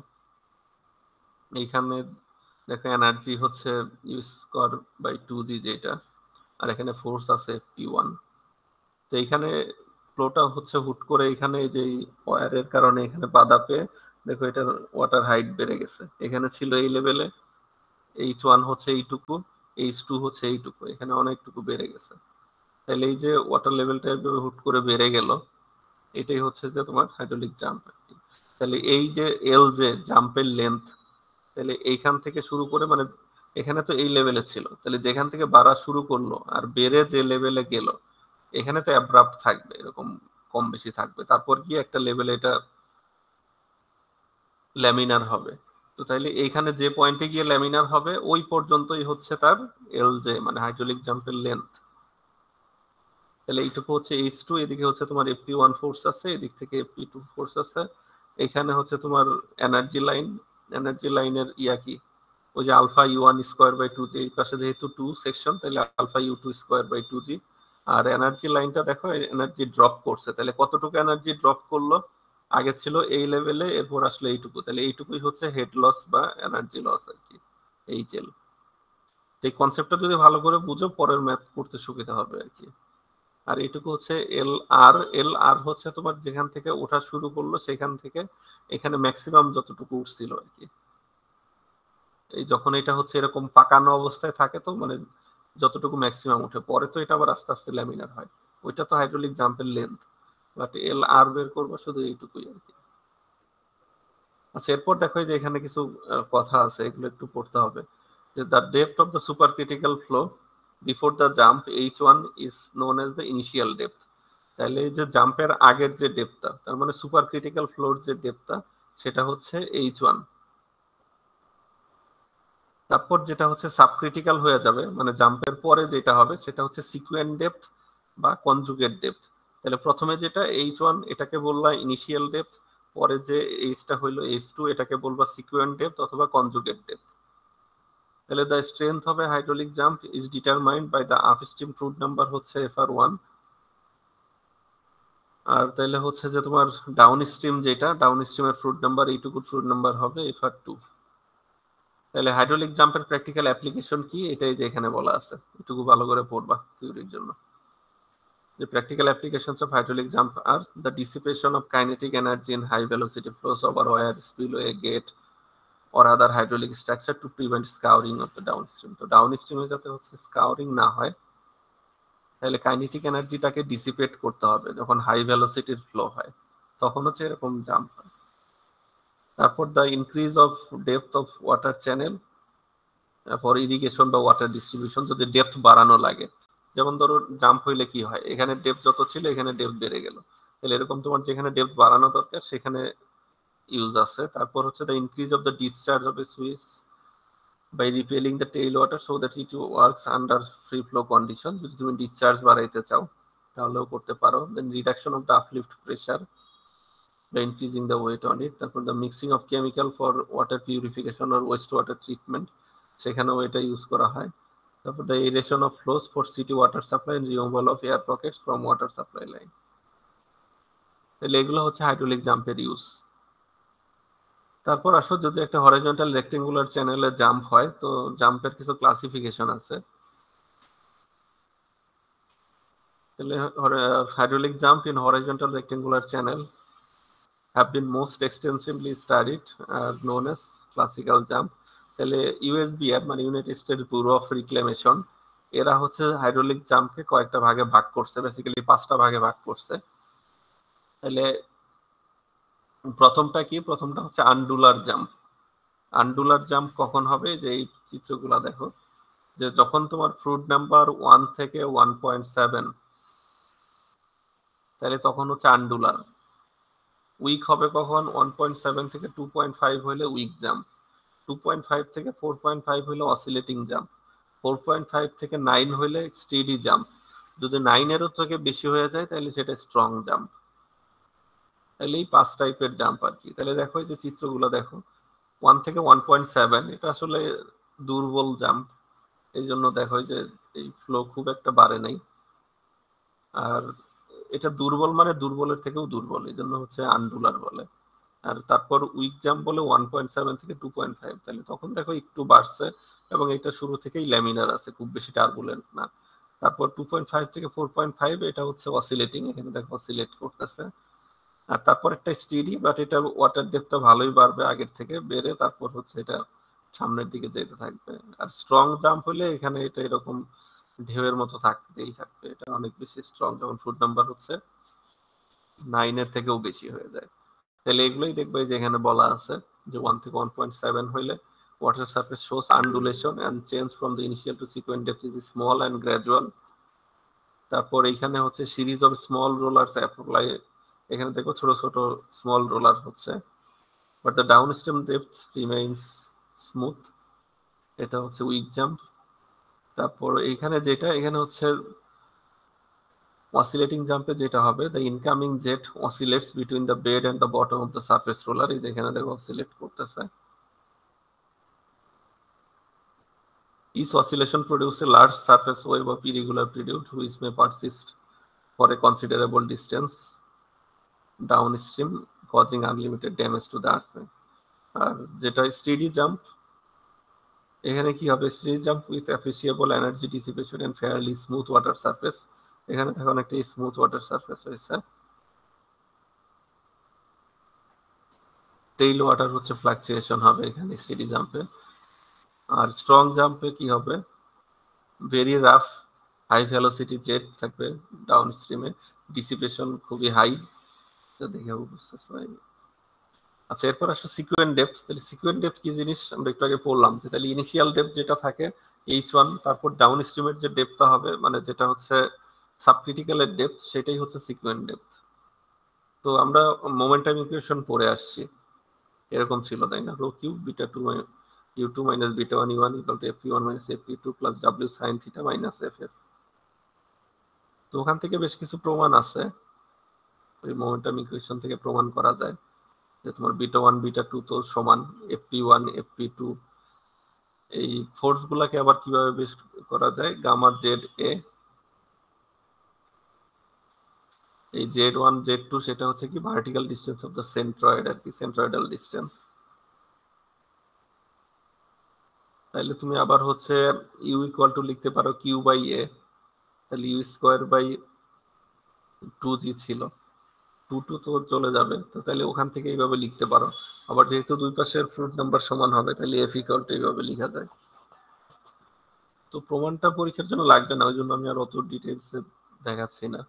এইখানে দেখো এনার্জি হচ্ছে ইউ স্কয়ার বাই 2g যেটা, আর এখানে ফোর্স আছে F(p1). তো এইখানে ফ্লোটা হচ্ছে হুট করে এখানে এই যে ওয়্যারের কারণে এখানে বাধা পেয়ে দেখো এটার ওয়াটার হাইট বেড়ে গেছে, এখানে ছিল এই লেভেলে, H1 হচ্ছে এইটুকু, H2 হচ্ছে এইটুকু, এখানে অনেকটুকু বেড়ে গেছে। তাহলে এই যে ওয়াটার লেভেলটা হুট করে বেড়ে গেল, এটাই হচ্ছে যে তোমার হাইড্রোলিক জাম্প। তাহলে এই যে এল যে জাম্পের লেন্থ, তাহলে এইখান থেকে শুরু করে মানে এখানে তো এই লেভেলে ছিল, তাহলে যেখান থেকে বাড়া শুরু করলো আর বেড়ে যে লেভেলে গেল, এখানে তো অ্যাব্রাপ্ট থাকবে, এরকম কম বেশি থাকবে, তারপর গিয়ে একটা লেভেলে এটা ল্যামিনার হবে। তো তাইলে এইখানে যে পয়েন্টে গিয়ে ল্যামিনার হবে ওই পর্যন্তই হচ্ছে তার এল জে মানে হাইড্রোলিক জাম্পের লেন্থ। তাহলে এইটুকু হচ্ছে H2, এদিকে হচ্ছে তোমার Fp1 ফোর্স আছে, এদিক থেকে Fp2 ফোর্স আছে। এখানে হচ্ছে তোমার এনার্জি লাইন, এনার্জি লাইনের ইয়া কি ওই যে alpha U1 square by 2g, এই পাশে যেহেতু 2 সেকশন তাহলে alpha U2 square by 2g। আর এনার্জি লাইনটা দেখো এনার্জি ড্রপ করছে, তাহলে কতটুকু এনার্জি ড্রপ করলো, আগে ছিল এই লেভেলে, এরপর আসলে এইটুকু, তাহলে এইটুকুই হচ্ছে হেড লস বা এনার্জি লস আর কি, এই জেল। এই কনসেপ্টটা যদি ভালো করে বুঝো পরের ম্যাথ করতে সুবিধা হবে আর কি। আর এইটুকু হচ্ছে এল আর, এল আর হচ্ছে তোমার যেখান থেকে ওঠা শুরু করলো সেখান থেকে এখানে ম্যাক্সিমাম যতটুকু উঠছিল আর কি। এই যখন এটা হচ্ছে এরকম পাকানো অবস্থায় থাকে তো মানে যতটুকু ম্যাক্সিমাম উঠে, পরে তো এটা আবার আস্তে আস্তে ল্যামিনার হয়, ওইটা তো হাইড্রোলিক জাম্পের লেন্থ, বাট এল আর বের করবো শুধু এইটুকুই আর কি। আচ্ছা, এরপর দেখো যে এখানে কিছু কথা আছে, এগুলো একটু পড়তে হবে। যে the depth of the super critical flow before the jump H1 is known as the initial depth. তাহলে এই যে জাম্পের আগের যে ডেপথটা, তার মানে সুপার ক্রিটিক্যাল ফ্লোর যে ডেপথটা সেটা হচ্ছে H1। তারপর যেটা হচ্ছে সাবক্রিটিক্যাল হয়ে যাবে মানে জাম্পের পরে যেটা হবে সেটা হচ্ছে সিকুয়েন্ট ডেপথ বা কনজুগেট ডেপথ। তাহলে প্রথমে যেটা H1 এটাকে বললা ইনিশিয়াল ডেপথ, পরে যে Hটা হইলো H2 এটাকে বলবা সিকুয়েন্ট ডেপথ অথবা কনজুগেট ডেপথ। তাহলে দ্য স্ট্রেংথ হবে hydraulic jump is determined by the upstream fluid number হচ্ছে FR1। আর তাহলে হচ্ছে যে তোমার ডাউন স্ট্রিম যেটা, ডাউন স্ট্রিমের ফ্লুইড নাম্বার এইটুকুর ফ্লুইড নাম্বার হবে FR2। তাহলে হাইড্রোলিক জাম্পের প্র্যাকটিক্যাল অ্যাপ্লিকেশন কি, এটাই যে এখানে বলা আছে, এটুকু ভালো করে পড়বা থিওরির জন্য। The practical applications of hydraulic jump are the dissipation of kinetic energy in high velocity flows over wire, spillway, gate or other hydraulic structure to prevent scouring of the downstream. তো ডাউনস্ট্রিমে যাতে হচ্ছে স্কাউরিং না হয় তাহলে কাইনেটিক এনার্জিটাকে ডিসিপেট করতে হবে, যখন হাই ভেলোসিটির ফ্লো হয় তখন হচ্ছে এরকম জাম্প হয়। তারপর the increase of depth of water channel for irrigation বা ওয়াটার ডিস্ট্রিবিউশন, যদি ডেপথ বাড়ানো লাগে, যেমন ধরো জাম্প হইলে কি হয়, এখানে ডেপথ যত ছিল এখানে ডেপথ বেড়ে গেল, তাহলে এরকম তোমার যেখানে ডেপথ বাড়ানো দরকার সেখানে ইউজ আছে। তারপর হচ্ছে the increase of the discharge of a switch by repelling the tail water so that it works under free flow condition, যদি তুমি ডিসচার্জ বাড়াইতে চাও তাহলেও করতে পারো। Then reduction of the uplift pressure by increasing the weight on it। তারপর the mixing of chemical for water purification or waste water treatment, সেখানেও এটা ইউজ করা হয়। তারপর the aeration of flows for city water supply and removal of air pockets from water supply line. তাহলে এগুলো হচ্ছে হাইড্রোলিক জাম্পের ইউজ। তারপর আসো, যদি একটা হরাইজন্টাল রেক্টেঙ্গুলার চ্যানেলে জাম্প হয় তো জাম্পের কিছু ক্লাসিফিকেশন আছে। তাহলে hydraulic jump in horizontal rectangular channel have been most extensively studied, known as classical jump। তাহলে USBR মানে United states bureau of reclamation, এরা হচ্ছে হাইড্রোলিক জাম্পকে কয়েকটা ভাগে ভাগ করছে, বেসিক্যালি 5টা ভাগে ভাগ করছে। তাহলে প্রথমটা কি, প্রথমটা হচ্ছে আন্ডুলার জাম্প। আন্ডুলার জাম্প কখন হবে, যে এই চিত্রগুলো দেখো, যে যখন তোমার ফ্লুইড নাম্বার 1 থেকে 1.7, তাহলে তখন হচ্ছে আন্ডুলার। উইক হবে কখন, 1.7 থেকে 2.5 হলে উইক জাম্প, 2.5 থেকে 4.5 হলে অসিলেটিং জাম্প, 4.5 থেকে 9 হলে স্টেডি জাম্প, যদি 9-এরও থেকে বেশি হয়ে যায় তাহলে সেটা স্ট্রং জাম্প। তাহলে এই 5 টাইপের জাম্প আর কি। তাহলে দেখো এই যে চিত্রগুলো দেখো, 1 থেকে 1.7 এটা আসলে দুর্বল জাম্প, এই জন্য দেখো যে এই ফ্লো খুব একটা বাড়ে নাই। আর এটা দুর্বল মানে দুর্বলের থেকেও দুর্বল, এই জন্য হচ্ছে আন্ডুলার বলে। আর তারপর উইক জাম্প বলে 1.7 থেকে 2.5, তাহলে তখন দেখো একটু বাড়ছে এবং এটা শুরু থেকেই ল্যামিনার আছে, খুব বেশি টার্বুলেন্ট না। তারপর 2.5 থেকে 4.5 এটা হচ্ছে অসিলেটিং, এখানে দেখো অসিলেট করতেছে। আর তারপর একটা স্টেডি, বাট এটা ওয়াটার ডেপথটা ভালোই বাড়বে আগের থেকে, বেড়ে তারপর হচ্ছে এটা সামনের দিকে যেতে থাকবে। আর স্ট্রং জাম্প হলে এখানে এটা এরকম ঢেউয়ের মতো থাকতেই থাকবে, এটা অনেক বেশি স্ট্রং, যখন ফুট নাম্বার হচ্ছে 9 এর থেকেও বেশি হয়ে যায়। তাহলে এগুলোই দেখবে যে এখানে বলা আছে যে 1 থেকে 1.7 হইলে water surface shows undulation and change from the initial to sequent depth is small and gradual। তারপর এখানে হচ্ছে সিরিজ অফ স্মল রোলারস অ্যাপ্লাই, এখানে দেখো ছোট ছোট স্মল রোলার হচ্ছে, but the downstream depth remains smooth, এটা হচ্ছে উইক জাম্প। তারপর এখানে যেটা এখানে হচ্ছে অসিলেটিং জাম্পে যেটা হবে, the incoming jet oscillates between the bed and the bottom of the surface roller, এই যে এখানে দেখো অসিলেট করতেছে। Each oscillation produces a large surface wave of irregular period which may persist for a considerable distance downstream, causing unlimited damage to the earth। আর যেটা স্টেডি জাম্প, এখানে কি হবে, steady jump with appreciable energy dissipation and fairly smooth water surface, এখানে দেখো একটা স্মুথ ওয়াটার সারফেস হয়েছে। টেইল ওয়াটার হচ্ছে ফ্লাকচুয়েশন হবে এখানে স্টেডি জাম্পে। আর স্ট্রং জাম্পে কি হবে, very rough high velocity jet থাকবে ডাউন স্ট্রিমে, ডিসিপেশন খুবই হাই, দেখে বুঝতেছে। আচ্ছা, এরপর আসলে সিকুয়েন্ট ডেপথ। তাহলে সিকুয়েন্ট ডেপথ কি জিনিস আমরা একটু আগে পড়লাম, তাহলে ইনিশিয়াল ডেপথ যেটা থাকে h1, তারপর ডাউন স্ট্রিমের যে ডেপথটা হবে মানে যেটা হচ্ছে সাবক্রিটিক্যালের ডেপথ, সেটাই হচ্ছে সিকুয়েন্ট ডেপথ। তো আমরা মোমেন্টাম ইকুয়েশন পড়ে আসছি, এরকম ছিল তাই না, rho cube beta 2 u2 minus beta 1 u1 equal to fp1 minus fp2 plus w sin theta minus ff। তো ওখান থেকে বেশ কিছু প্রমাণ আছে, ওই মোমেন্টাম ইকুয়েশন থেকে প্রমাণ করা যায় যে তোমার বিটা 1 বিটা 2 তো সমান fp1 fp2। এই ফোর্স গুলাকে আবার কিভাবে বের করা যায়, গামা জেড এ, এই z1 z2 সেটা হচ্ছে কি vertical distance of the centroid আর কি, সেন্ট্রয়েডাল ডিসটেন্স। তাহলে তুমি আবার হচ্ছে ইউ ইকুয়াল টু লিখতে পারো কিউ বাই এ, তাহলে ইউ স্কোয়ার বাই 2g ছিল, 2 তো চলে যাবে, তো তাহলে ওখান থেকে এইভাবে লিখতে পারো। আবার যেহেতু দুই পাশের ফ্লুইড নাম্বার সমান হবে, তাহলে এফ ইকুয়াল টু এইভাবে লেখা যায়। তো প্রমাণটা পরীক্ষার জন্য লাগবে না, ওই জন্য আমি আর অত ডিটেইলসে দেখাচ্ছি না।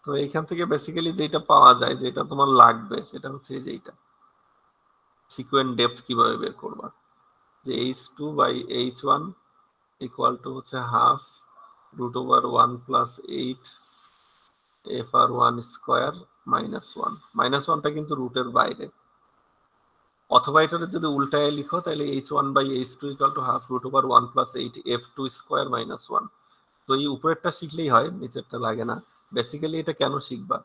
তো এইখান থেকে বেসিক্যালি যেটা পাওয়া যায়, যেটা তোমার লাগবে সেটা হচ্ছে এই যে এইটা, সিকুয়েন্ট ডেপথ কিভাবে বের করবা, যে h2 by h1 equal to হচ্ছে half root over 1 plus 8 fr1 square minus 1, minus 1টা কিন্তু রুটের বাইরে, অথবা এটাকে যদি উল্টায় লিখো তাহলে h1 বাই h2 equal to half root over 1 plus 8 f2 square minus 1। তো এই উপরেরটা শিখলেই হয়, নিচেরটা লাগে না। বেসিক্যালি এটা কেন শিখবা,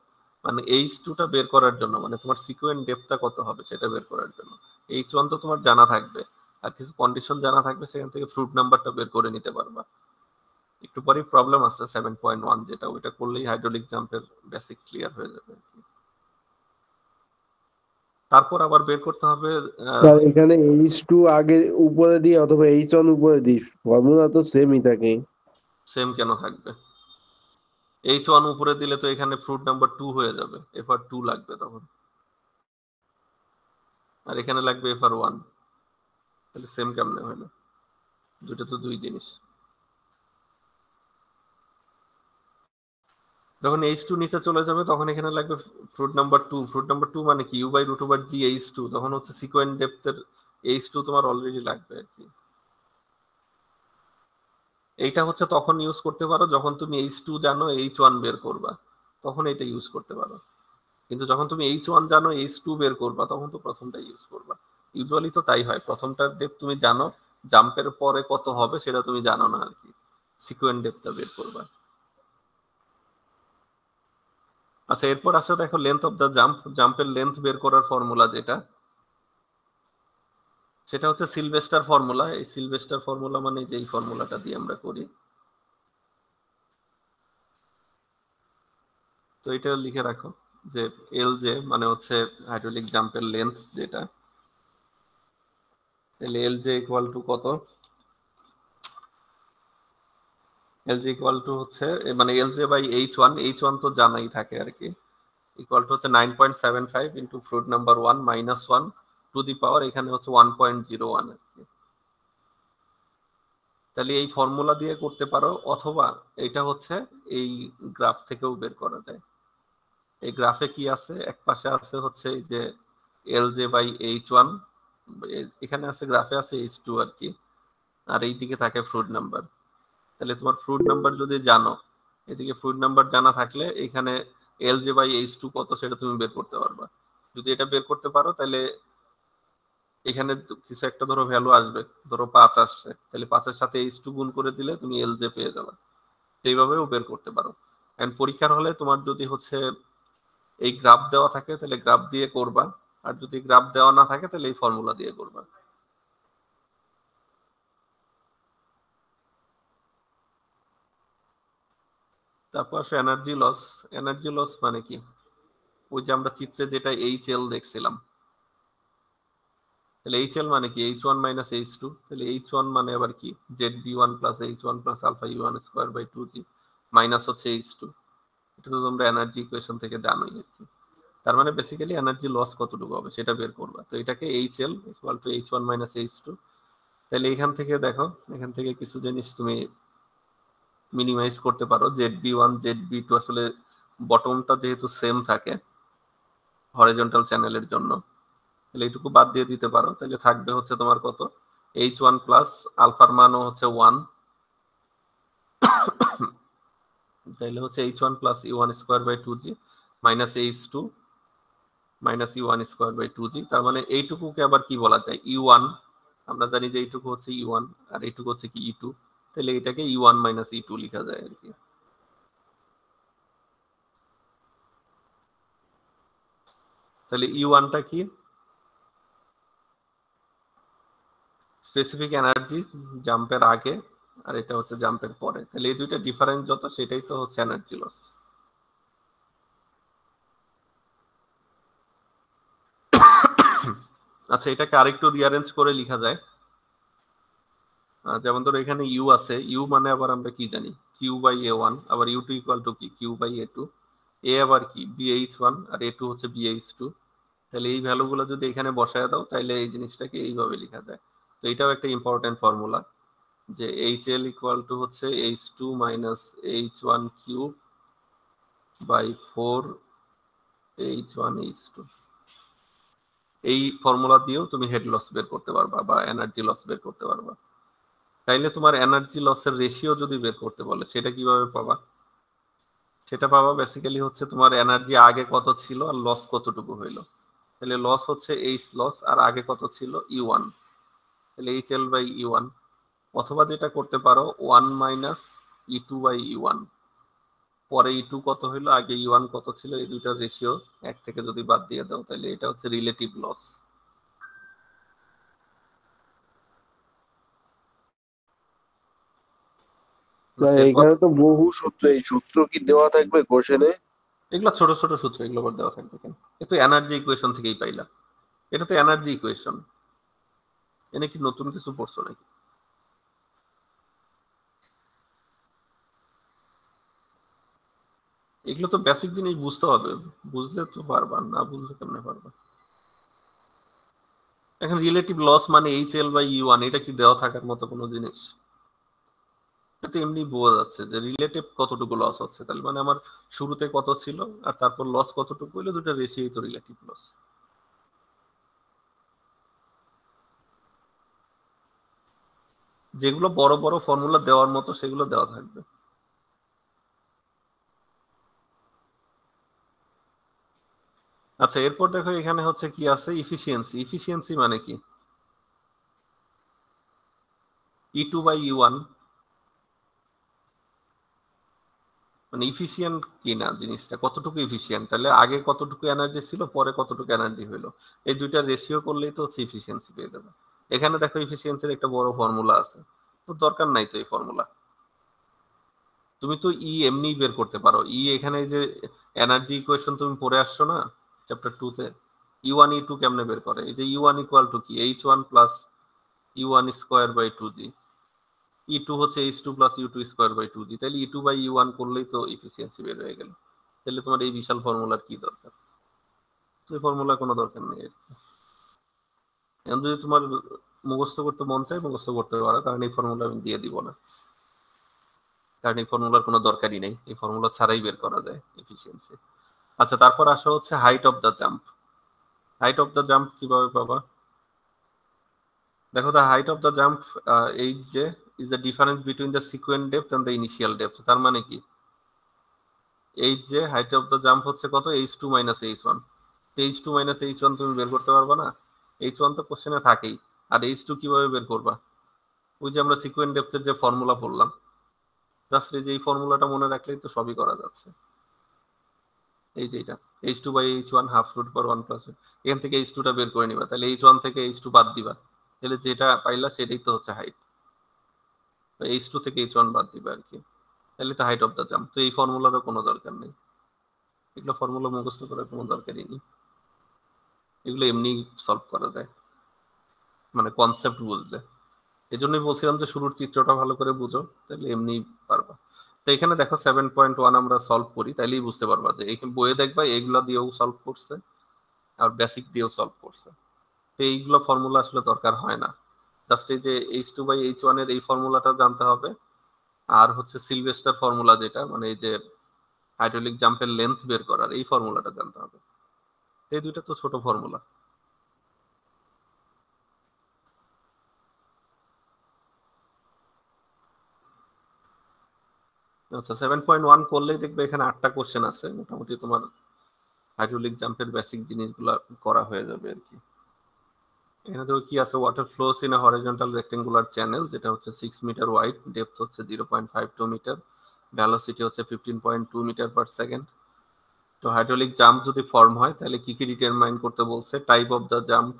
মানে h2টা বের করার জন্য, মানে তোমার সিকুয়েন্ট ডেপথটা কত হবে সেটা বের করার জন্য। h1 তো তোমার জানা থাকবে, আর কিছু কন্ডিশন জানা থাকবে, সেখান থেকে ফ্লুইড নাম্বারটা বের করে নিতে পারবা। একটু পরেই প্রবলেম আছে 7.1, যেটা ওইটা করলেই হাইড্রোলিক জাম্পের বেসিক ক্লিয়ার হয়ে যাবে। তারপর আবার বের করতে হবে, এখানে h2 আগে উপরে দিই অথবা h1 উপরে দিই, ফর্মুলা তো সেমই থাকে। সেম কেন থাকবে, h1 উপরে দিলে তো এখানে ফ্লুইড নাম্বার 2 হয়ে যাবে, fr2 লাগবে তখন, আর এখানে লাগবে fr1, তাহলে সেম কেমনে হলো, দুটো তো দুই জিনিস। যখন h2 নিচে চলে যাবে তখন এখানে লাগবে ফ্লুইড নাম্বার 2, ফ্লুইড নাম্বার 2 মানে কি u বাই রুট ওভার g h2, তখন হচ্ছে সিকোয়েন্ট ডেপথের h2 তোমার অলরেডি লাগবে আর কি। এইটা হচ্ছে তখন ইউজ করতে পারো যখন তুমি h2 জানো h1 বের করবা, তখন এটা ইউজ করতে পারো। কিন্তু যখন তুমি h1 জানো h2 বের করবা, তখন তো প্রথমটা ইউজ করবা। ইউজুয়ালি তো তাই হয়, প্রথমটার ডেপথ তুমি জানো, জাম্পের পরে কত হবে সেটা তুমি জানো না আর কি, সিকোয়েন্ট ডেপথটা বের করবা। আচ্ছা, এরপর আসলে দেখো লেন্থ অফ দ্য জাম্প, জাম্পের লেন্থ বের করার ফর্মুলা যেটা, সেটা হচ্ছে সিলভেস্টার ফর্মুলা। এই সিলভেস্টার ফর্মুলা মানে যেই ফর্মুলাটা দিয়ে আমরা করি, তো এটা লিখে রাখো যে এল জে মানে হচ্ছে হাইড্রোলিক জাম্পের লেন্থ যেটা, তাহলে এল জে ইকুয়াল টু কত, এল জে ইকুয়াল টু হচ্ছে মানে L J by H one তো জানাই থাকে আর কি, ইকুয়াল টু হচ্ছে 9.75 into fluid number 1 minus 1 to the power এখানে হচ্ছে 1.01 আর কি। তাহলে এই ফর্মুলা দিয়ে করতে পারো, অথবা এটা হচ্ছে এই গ্রাফ থেকেও বের করা যায়। এই গ্রাফে কি আছে, এক পাশে আছে হচ্ছে এই যে LJ/H1, এখানে আছে গ্রাফে আছে H2 আর কি, আর এইদিকে থাকে ফ্রুট নাম্বার। তাহলে তোমার ফ্রুট নাম্বার যদি জানো, এদিকে ফ্রুট নাম্বার জানা থাকলে এখানে LJ/H2 কত সেটা তুমি বের করতে পারবা। যদি এটা বের করতে পারো তাহলে এখানে কিছু একটা ধরো ভ্যালু আসবে, ধরো 5 আসছে, তাহলে 5-এর সাথে H2 গুণ করে দিলে তুমি LJ পেয়ে যাবে। সেইভাবেও বের করতে পারো। এন্ড পরীক্ষার হলে তোমার যদি হচ্ছে এই গ্রাফ দেওয়া থাকে তাহলে গ্রাফ দিয়ে করবা, আর যদি গ্রাফ দেওয়া না থাকে তাহলে এই ফর্মুলা দিয়ে করবা। তারপর আসে এনার্জি লস। এনার্জি লস মানে কি, ওই যে আমরা চিত্রে যেটা HL দেখছিলাম, তাহলে HL মানে কি H1 মাইনাস H2, তাহলে H1 মানে আবার কি ZB1 plus H1 plus alpha U1 square by 2G minus হচ্ছে H2। এটা তো তোমরা এনার্জি ইকুয়েশন থেকে জানোই আর কি। তার মানে বেসিক্যালি এনার্জি লস কতটুকু হবে সেটা বের করবা। তো এটাকে HL equal two H1 minus H2। তাহলে এখান থেকে দেখো, এখান থেকে কিছু জিনিস তুমি মিনিমাইজ করতে পারো। ZB1 ZB2 আসলে বটমটা যেহেতু সেম থাকে হরিজন্টাল চ্যানেলের জন্য, তাহলে এইটুকু বাদ দিয়ে দিতে পারো। তাহলে থাকবে হচ্ছে তোমার কত, H1 প্লাস আলফার মানও হচ্ছে 1, তাহলে হচ্ছে H1 plus U1 square by 2G minus H2 minus U1 square by 2G। তার মানে এইটুকুকে আবার কি বলা যায়, U1। আমরা জানি যে এইটুকু হচ্ছে U1 আর এইটুকু হচ্ছে কি E2, তাহলে এটাকে U1 মাইনাস E2 লেখা যায় আর কি। তাহলে U1টা কি, স্পেসিফিক এনার্জি জাম্পের আগে, আর এটা হচ্ছে জাম্পের পরে। তাহলে এই দুইটা ডিফারেন্স যত, সেটাই তো হচ্ছে এনার্জি লস। আচ্ছা, এটাকে আরেকটু রিঅ্যারেঞ্জ করে লেখা যায়। যেমন ধরো এখানে ইউ আছে, ইউ মানে আবার আমরা কি জানি Q/A1, আবার U2 ইকুয়াল টু কি Q/A2, এ আবার কি BH1 আর A2 হচ্ছে BH2। তাহলে এই ভ্যালুগুলো যদি এখানে বসায় দাও তাহলে এই জিনিসটাকে এইভাবে লেখা যায়। তো এটাও একটা ইম্পর্টেন্ট ফর্মুলা, যে HL ইকুয়াল টু হচ্ছে H2 minus H1 cube by 4 H1 H2। এই ফর্মুলা দিয়েও তুমি হেড লস বের করতে পারবা বা এনার্জি লস বের করতে পারবা। তাইলে তোমার এনার্জি লসের রেশিও যদি বের করতে বলে সেটা কিভাবে পাবা, সেটা পাবা বেসিক্যালি হচ্ছে তোমার এনার্জি আগে কত ছিল আর লস কতটুকু হইলো। তাহলে লস হচ্ছে H লস, আর আগে কত ছিল U1, তাহলে HL/U1। অথবা যেটা করতে পারো 1 মাইনাস E2/U1, পরে E2 কত হইলো, আগে U1 কত ছিল, এই দুইটার রেশিও 1 থেকে যদি বাদ দিয়ে দাও তাহলে এটা হচ্ছে রিলেটিভ লস। এরপর এখানে তো বহু সূত্র, এই সূত্র কি দেওয়া থাকবে কোশ্চেনে? এগুলো ছোট ছোট সূত্র, এগুলো আবার দেওয়া থাকবে কেন, এ তো এনার্জি ইকুয়েশন থেকেই পাইলা। এটা তো এনার্জি ইকুয়েশন, এনে কি নতুন কিছু পড়ছো নাকি? এগুলো তো বেসিক জিনিস বুঝতে হবে, বুঝলে তো পারবা, না বুঝলে কেমনে পারবা। এখন রিলেটিভ লস মানে HL/U1, এটা কি দেওয়া থাকার মতো কোনো জিনিস? এটা তো এমনি বোঝা যাচ্ছে যে রিলেটিভ কতটুকু লস হচ্ছে, তাহলে মানে আমার শুরুতে কত ছিল আর তারপর লস কতটুকু হইলো, দুটো রেশিওই তো রিলেটিভ লস। যেগুলো বড় বড় ফর্মুলা দেওয়ার মতো সেগুলো দেওয়া থাকবে। আচ্ছা, এরপর দেখো এখানে হচ্ছে কি আছে, ইফিসিয়েন্সি। ইফিসিয়েন্সি মানে কি, E2/U1, মানে ইফিসিয়েন্ট কিনা জিনিসটা, কতটুকু ইফিসিয়েন্ট, তাহলে আগে কতটুকু এনার্জি ছিল পরে কতটুকু এনার্জি হইলো, এই দুইটা রেশিও করলেই তো হচ্ছে ইফিসিয়েন্সি পেয়ে যাবে। এখানে দেখো ইফিসিয়েন্সির একটা বড় ফর্মুলা আছে, তো দরকার নাই তো এই ফর্মুলা। তুমি তো এমনি বের করতে পারো। এখানে যে এনার্জি ইকুয়েশন তুমি পড়ে আসছো না চ্যাপ্টার 2 তে, U1 E2 কেমনে বের করে, এই যে U1 ইকুয়াল টু কি H1 plus U1 square by 2G, E2 হচ্ছে H2 plus U2 square by 2G, তাহলে E2/U1 করলেই তো ইফিসিয়েন্সি বের হয়ে গেল। তাহলে তোমার এই বিশাল ফর্মুলার কি দরকার, এই ফর্মুলা কোনো দরকার নেই। এখন যদি তোমার মুখস্থ করতে মন চায় মুখস্থ করতে পারো, কারণ এই ফর্মুলা আমি দিয়ে দিব না, কারণ এই ফর্মুলার কোনো দরকারই নেই, এই ফর্মুলা ছাড়াই বের করা যায় এফিসিয়েন্সি। আচ্ছা, তারপর আসা হচ্ছে height of the jump. Height of the jump কিভাবে পাবা? দেখো, the height of the jump h j is the difference between the sequent depth and the initial depth. তার মানে কি, h j height of the jump হচ্ছে কত? h2 minus h1। h2 minus h1 তুমি বের করতে পারবা না? h1 তো কোশ্চেনে থাকেই, আর h2 কিভাবে বের করবা? ওই যে আমরা সিকোয়েন্ট ডেপথের যে ফর্মুলা পড়লাম, জাস্ট এই যে এই ফর্মুলাটা মনে রাখলেই তো সবই করা যাচ্ছে। এই যে এটা h2 by h1 half root পর 1 প্লাস, এখান থেকে h2 টা বের করে নিবা, তাহলে h1 থেকে h2 বাদ দিবা, তাহলে যেটা পাইলা সেটাই তো হচ্ছে হাইট। h2 থেকে h1 বাদ দিবা আর কি, তাহলে তো হাইট অফ দ্য জাম্প। তো এই ফর্মুলারও কোনো দরকার নেই, এগুলো ফর্মুলা মুখস্থ করার কোনো দরকারই নেই, এগুলো এমনি সলভ করা যায়, মানে কনসেপ্ট বুঝলে। এই জন্যই বলছিলাম যে শুরুর চিত্রটা ভালো করে বুঝো, তাহলে এমনি পারবা। তো এখানে দেখো 7.1 আমরা সলভ করি, তাইলেই বুঝতে পারবা যে এখানে বইয়ে দেখবা এগুলা দিয়েও সলভ করছে আর বেসিক দিয়েও সলভ করছে। তো এইগুলো ফর্মুলা আসলে দরকার হয় না, জাস্ট এই যে h2 বাই h1 এর এই ফর্মুলাটা জানতে হবে, আর হচ্ছে সিলভেস্টার ফর্মুলা যেটা মানে এই যে হাইড্রোলিক জাম্পের লেন্থ বের করার এই ফর্মুলাটা জানতে হবে। এই দুইটা তো ছোট ফর্মুলা। আচ্ছা, 7.1 করলেই দেখবে এখানে 8টা কোশ্চেন আছে, মোটামুটি তোমার হাইড্রোলিক জাম্পের বেসিক জিনিসগুলো করা হয়ে যাবে আর কি। এখানে দেখো কি আছে, water flows in a horizontal rectangular channel, যেটা হচ্ছে 6 মিটার ওয়াইড, ডেপথ হচ্ছে 0.52 মিটার, ভেলোসিটি হচ্ছে 15.2 মিটার পার সেকেন্ড। তো হাইড্রোলিক জাম্প যদি ফর্ম হয় তাহলে কি কি ডিটারমাইন করতে বলছে? Type of the jump,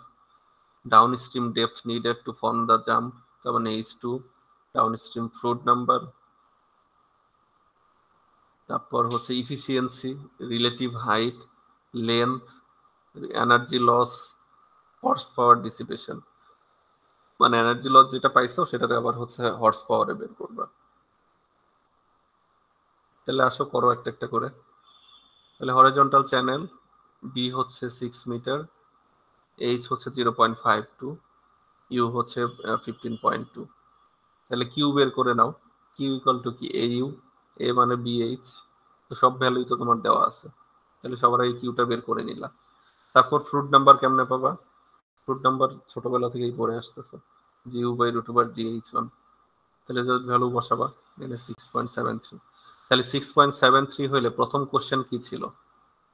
downstream depth needed to form the jump, তার মানে h2, ডাউনস্ট্রিম ফ্লুইড নাম্বার, তারপর হচ্ছে efficiency, relative height, length, energy loss, horse power dissipation, মানে এনার্জি লস যেটা পাইছো সেটাতে আবার হচ্ছে হর্স পাওয়ারে বের করবা। তাহলে আসো করো একটা একটা করে। তাহলে হরিজন্টাল চ্যানেল বি হচ্ছে 6 মিটার, এইচ হচ্ছে 0.52, ইউ হচ্ছে 15.2। তাহলে কিউ বের করে নাও, কিউ ইকুয়াল টু কি? এ ইউ, এ মানে বিএইচ, তো সব ভ্যালুই তো তোমার দেওয়া আছে, তাহলে সবার আগে কিউটা বের করে নিলাম। তারপর ফ্রুট নাম্বার কেমনে পাবা? ফ্রুট নাম্বার ছোটবেলা থেকেই পড়ে আসতেছে, জিউ বাই রুট ওভার জিএইচ1, তাহলে ভ্যালু বসাবা, এখানে 6.73। তাহলে 6.73 হইলে প্রথম কোশ্চেন কি ছিল?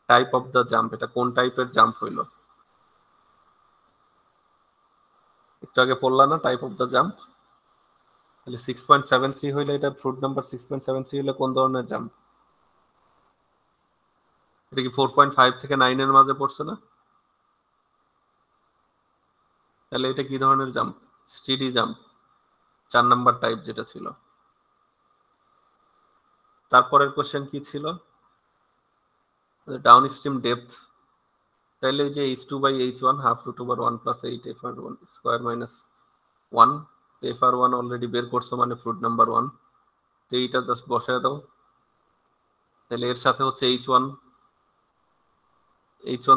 টাইপ অফ দ্য জাম্প, এটা কোন টাইপের জাম্প হইলো? একটু আগে পড়লা না টাইপ অফ দ্য জাম্প? তাহলে 6.73 হইলে এটা ফ্রুট নাম্বার 6.73 হইলে কোন ধরনের জাম্প? এটা কি 4.5 থেকে 9 এর মাঝে পড়ছে না? তাহলে এটা কি ধরনের jump? Steady jump, 4 number type যেটা ছিল। তারপরের কোশ্চেন কি ছিল? ডাউনস্ট্রিম ডেপথ, তাহলে যে h2 by h1 half root over 1 plus 8 fr1 square minus 1, fr1 already বের করছো মানে ফ্রুট নাম্বার 1, তো এইটা জাস্ট বসায় দাও। তাহলে এর সাথে হচ্ছে h1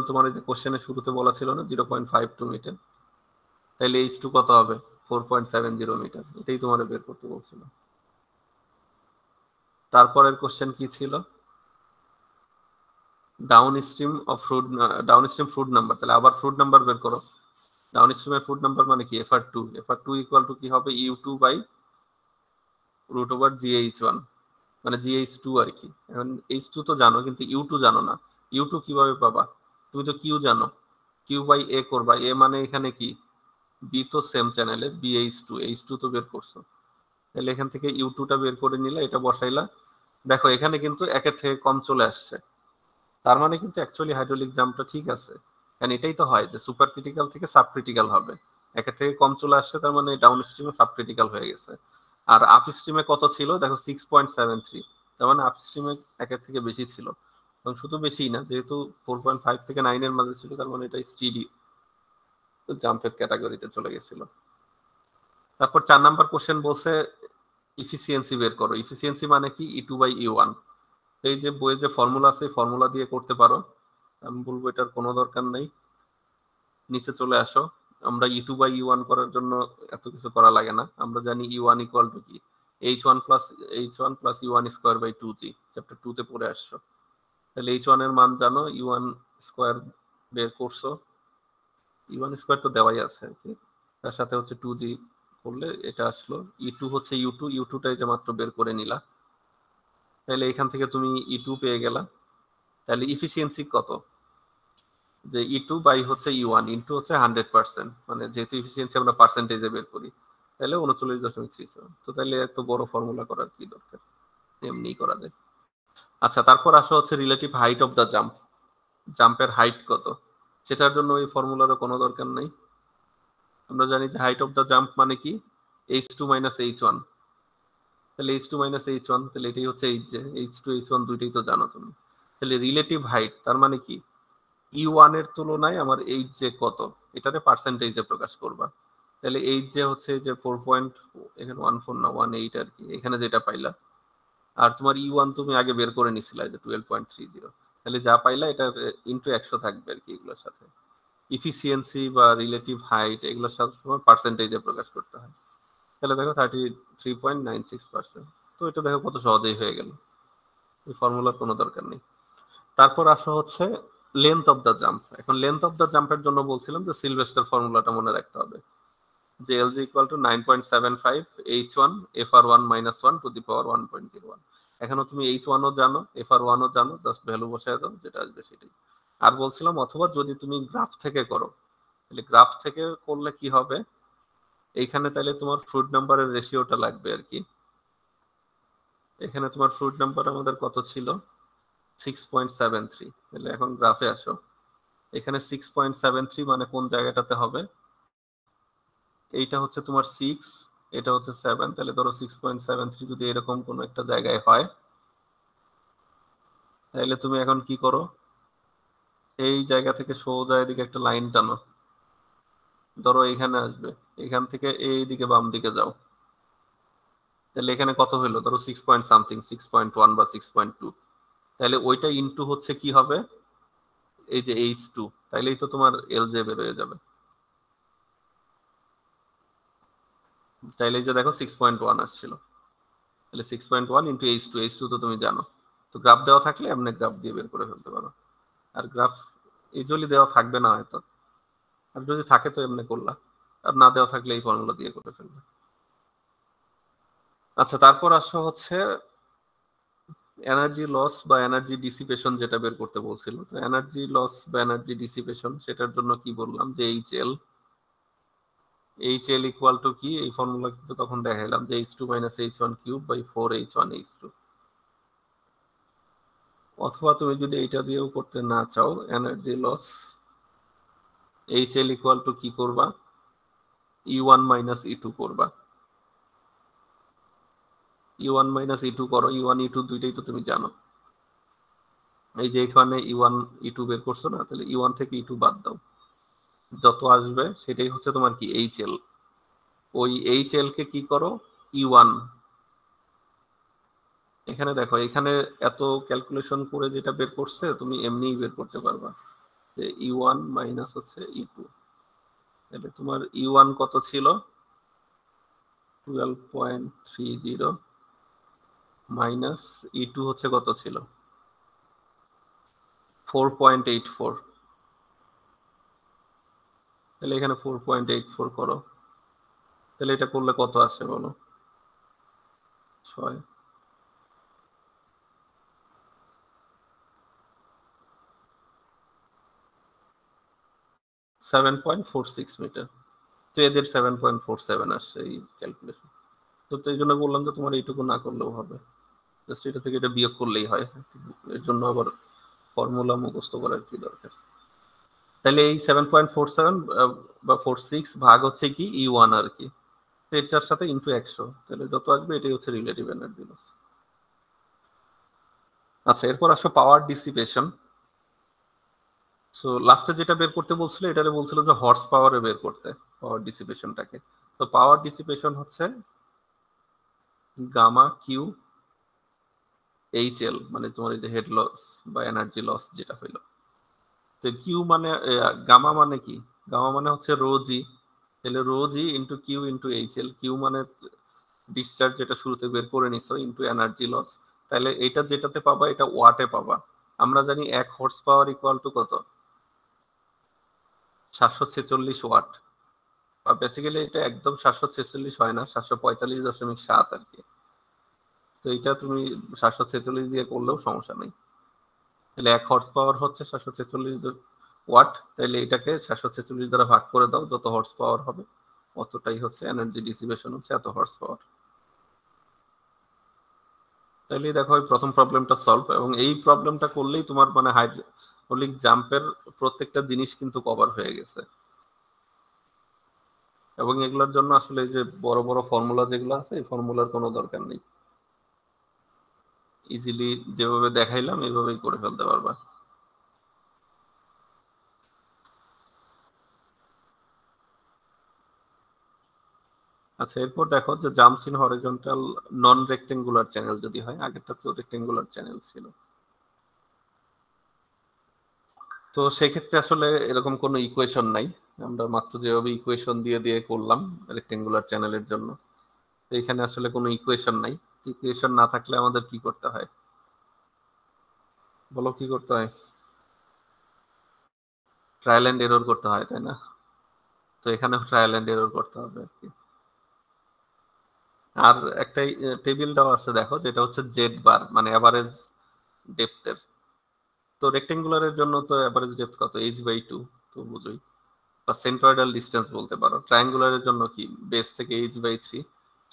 তোমার এই যে কোশ্চেনের শুরুতে বলা ছিল না 0.52 মিটার, তাহলে h2 কত হবে? 4.70 মিটার, এটাই তোমার বের করতে বলছিল। তারপরের কোশ্চেন কি ছিল? ডাউনস্ট্রিম ফ্রুট নাম্বার, তাহলে আবার ফ্রুট নাম্বার বের করো। ডাউনস্ট্রিমের ফ্রুট নাম্বার মানে কি? fr2 ইকুয়াল টু কি হবে? u2 by root over gh1, মানে gh2 আর কি। এখন h2 তো জানো কিন্তু u2 জানো না, u2 কিভাবে পাবা? তুমি তো q জানো, q বাই a করবা, a মানে এখানে কি? b তো সেম চ্যানেলে, bh2, h2 তো বের করছো, তাহলে এখান থেকে u2 টা বের করে নিলে, এটা বসাইলা। দেখো এখানে কিন্তু একের থেকে কম চলে আসছে, তার মানে কিন্তু অ্যাকচুয়ালি হাইড্রোলিক জাম্পটা ঠিক আছে, কারণ এটাই তো হয় যে সুপার ক্রিটিক্যাল থেকে সাব ক্রিটিক্যাল হবে, একের থেকে কম চলে আসছে, তার মানে ডাউন স্ট্রিমে সাব ক্রিটিক্যাল হয়ে গেছে। আর আপ স্ট্রিমে কত ছিল দেখো? 6.73, তার মানে আপ স্ট্রিমে একের থেকে বেশি ছিল, এবং শুধু বেশি না, যেহেতু 4.5 থেকে 9 এর মাঝে ছিল, তার মানে এটা স্টিডি জাম্পের ক্যাটাগরিতে চলে গেছিল। তারপর 4 নাম্বার কোশ্চেন বলছে ইফিসিয়েন্সি বের করো। ইফিসিয়েন্সি মানে কি? E2 বাই E1, এই যে বইয়ে যে ফর্মুলা আছে ফর্মুলা দিয়ে করতে পারো, আমি বলবো এটার কোনো দরকার নেই। নিচে চলে আসো, আমরা E2 বাই E1 করার জন্য এত কিছু করা লাগে না, আমরা জানি E1 ইকুয়াল টু কি H1 plus E1 square by 2G, chapter 2 তে পড়ে আসছো। তাহলে H1 এর মান জানো, E1 স্কোয়ার বের করছো, E1 স্কোয়ার তো দেওয়াই আছে আর কি, তার সাথে হচ্ছে 2G করলে এটা আসলো। E2 হচ্ছে U2টাই যে মাত্র বের করে নিলা, তাহলে এখান থেকে তুমি E2 পেয়ে গেলা। তাহলে ইফিসিয়েন্সি কত, যে E2 বাই হচ্ছে E1 ইন্টু হচ্ছে 100%, মানে যেহেতু ইফিসিয়েন্সি আমরা পার্সেন্টেজে বের করি, তাহলে 39.37। তো তাহলে এত বড় ফর্মুলা করার কি দরকার, এমনি করা যায়। আচ্ছা, তারপর আসা হচ্ছে relative height of the jump, জাম্পের হাইট কত, সেটার জন্য এই ফর্মুলারও কোনো দরকার নেই। আমরা জানি যে হাইট অফ দ্য জাম্প মানে কি H2 মাইনাস H1, তাহলে H2 মাইনাস H1, তাহলে এটাই হচ্ছে H2 H1 দুইটাই তো জানো তুমি। তাহলে রিলেটিভ হাইট তার মানে কি E1 এর তুলনায় আমার H যে কত, এটারে পার্সেন্টেজে প্রকাশ করবা। তাহলে H যে হচ্ছে যে 4. এখানে 14 না 18 আর কি, এখানে যেটা পাইলা, আর তোমার E1 তুমি আগে বের করে নিছিলা যে 12.30, তাহলে যা পাইলা এটা ইনটু 100 থাকবে আর কি এগুলোর সাথে। ইফিসিয়েন্সি বা রিলেটিভ হাইট এগুলোর সাথে সময় পার্সেন্টেজে প্রকাশ করতে হয়। তাহলে দেখো 33.96%। তো এটা দেখো কত সহজেই হয়ে গেল, এই ফর্মুলার কোনো দরকার নেই। তারপর আসা হচ্ছে লেন্থ অফ দ্য জাম্প। এখন লেন্থ অফ দ্য জাম্পের জন্য বলছিলাম যে সিলভেস্টার ফর্মুলাটা মনে রাখতে হবে, যে LG equal to 9.75 H1 FR1 minus 1 to the power 1.01। এখনো তুমি H1 ও জানো, FR1 ও জানো, জাস্ট ভ্যালু বসায় দাও, যেটা আসবে সেটাই। আর বলছিলাম অথবা যদি তুমি গ্রাফ থেকে করো, তাহলে গ্রাফ থেকে করলে কি হবে, এইখানে তাহলে তোমার ফ্রুট নাম্বারের রেশিওটা লাগবে আর কি। এখানে তোমার ফ্রুট নাম্বার আমাদের কত ছিল 6.73, তাহলে এখন গ্রাফে আসো, এখানে 6.73 মানে কোন জায়গাটাতে হবে, এইটা হচ্ছে তোমার 6, এটা হচ্ছে 7, তাহলে ধরো 6.73 যদি এরকম কোন একটা জায়গায় হয়, তাহলে তুমি এখন কি করো, এই জায়গা থেকে সোজা এদিকে একটা লাইন টানো, ধরো এখানে আসবে, এখান থেকে এই দিকে বাম দিকে যাও, তাহলে এখানে কত হলো, ধরো 6 পয়েন্ট সামথিং, 6.1 বা 6.2, তাহলে ওইটা ইনটু হচ্ছে কি হবে এই যে H2, তাইলেই তো তোমার LJ বের হয়ে যাবে। তাইলে এই যে দেখো 6.1 আসছিল, তাহলে 6.1 ইন্টু H2 তো তুমি জানো। তো গ্রাফ দেওয়া থাকলে এমনি গ্রাফ দিয়ে বের করে ফেলতে পারো, আর গ্রাফ ইউজুয়ালি দেওয়া থাকবে না হয়তো, আর যদি থাকে তো এমনি করলা, আর না দেওয়া থাকলে এই ফর্মুলা দিয়ে করে ফেলবে। আচ্ছা, তারপর আসা হচ্ছে এনার্জি লস বা এনার্জি ডিসিপেশন, যেটা বের করতে বলছিল। তো এনার্জি লস বা এনার্জি ডিসিপেশন, সেটার জন্য কি বললাম যে HL ইকুয়াল টু কি, এই ফর্মুলা কিন্তু তখন দেখাইলাম যে H2 minus H1 cube by 4H1H2। অথবা তুমি যদি এটা দিয়েও করতে না চাও, energy loss HL equal to কি করবা, E1 মাইনাস E2 করবা। E1 মাইনাস E2 করো, E1 E2 দুইটাই তো তুমি জানো। এই যে এখানে E1 E2 বের করছো না, তাহলে E1 থেকে E2 বাদ দাও, যত আসবে সেটাই হচ্ছে তোমার কি HL। ওই HL কে কি করো, E1, এখানে দেখো এখানে এত ক্যালকুলেশন করে যেটা বের করছে তুমি এমনিই বের করতে পারবা, যে E1 মাইনাস হচ্ছে E2, তাহলে তোমার E1 কত ছিল 12.30 মাইনাস E2 হচ্ছে কত ছিল 4.84, তাহলে এখানে 4.84 করো, তাহলে এটা করলে কত আসে বলো, 6, 7.46 মিটার। তো এদের 7.47 আসছে এই ক্যালকুলেশন। তো এই জন্য বললাম যে তোমার এইটুকু না করলেও হবে, জাস্ট এটা থেকে এটা বিয়োগ করলেই হয়, এর জন্য আবার ফর্মুলা মুখস্থ করার কি দরকার। তাহলে এই 7.47 বা 46 ভাগ হচ্ছে কি E1 আর কি, এটার সাথে ইন্টু 100, তাহলে যত আসবে এটাই হচ্ছে রিলেটিভ এনার্জি লস। আচ্ছা, এরপর আসো পাওয়ার ডিসিপেশন। সো লাস্টে যেটা বের করতে বলছিল, এটারে বলছিল যে হর্স পাওয়ারে বের করতে পাওয়ার ডিসিপেশনটাকে। তো পাওয়ার ডিসিপেশন হচ্ছে গামা কিউ HL, মানে তোমার এই যে হেড লস বা এনার্জি লস যেটা হইলো। তো কিউ মানে গামা মানে কি, গামা মানে হচ্ছে রো জি, তাহলে rho g into Q into HL, Q মানে ডিসচার্জ যেটা শুরুতে বের করে নিছো ইন্টু এনার্জি লস, তাহলে এটা যেটাতে পাবা এটা ওয়াটে পাবা। আমরা জানি 1 হর্স পাওয়ার ইকুয়াল টু কত, 746 ওয়াট। বা বেসিক্যালি এটা একদম 746 হয় না, 745.7 আর কি। তো এটা তুমি 746 দিয়ে করলেও সমস্যা নেই। তাহলে 1 হর্স পাওয়ার হচ্ছে 746 ওয়াট, তাহলে এটাকে 746 দ্বারা ভাগ করে দাও, যত হর্স পাওয়ার হবে অতটাই হচ্ছে এনার্জি ডিসিপেশন, হচ্ছে এত হর্স পাওয়ার। তাহলে দেখো এই প্রথম প্রবলেমটা সলভ, এবং এই প্রবলেমটা করলেই তোমার মানে হাইড্রোলিক জাম্পের প্রত্যেকটা জিনিস কিন্তু কভার হয়ে গেছে। এবং এগুলোর জন্য আসলে এই যে বড় বড় ফর্মুলা যেগুলো আছে, এই ফর্মুলার কোনো দরকার নেই, ইজিলি যেভাবে দেখাইলাম এইভাবেই করে ফেলতে পারবা। আচ্ছা, এরপর দেখো যে jumps in horizontal non rectangular channel যদি হয়, আগেরটা তো রেক্টেঙ্গুলার চ্যানেল ছিল, তো সেক্ষেত্রে আসলে এরকম কোনো ইকুয়েশন নাই, আমরা মাত্র যেভাবে ইকুয়েশন দিয়ে দিয়ে করলাম রেক্টেঙ্গুলার চ্যানেলের জন্য, তো এখানে আসলে কোনো ইকুয়েশন নাই। ইকুয়েশন না থাকলে আমাদের কি করতে হয় বলো, কি করতে হয়? ট্রায়াল এন্ড এরর করতে হয়, তাই না? তো এখানেও ট্রায়াল এন্ড এরর করতে হবে আর কি। আর একটা টেবিল দেওয়া আছে দেখো, যেটা হচ্ছে জেড বার মানে এভারেজ ডেপথের। তো রেক্টেঙ্গুলারের জন্য তো এভারেজ ডেপথ কত, h/2, তো বুঝোই, বা সেন্ট্রয়েডাল ডিসটেন্স বলতে পারো। ট্রায়াঙ্গুলারের জন্য কি, বেস থেকে h/3।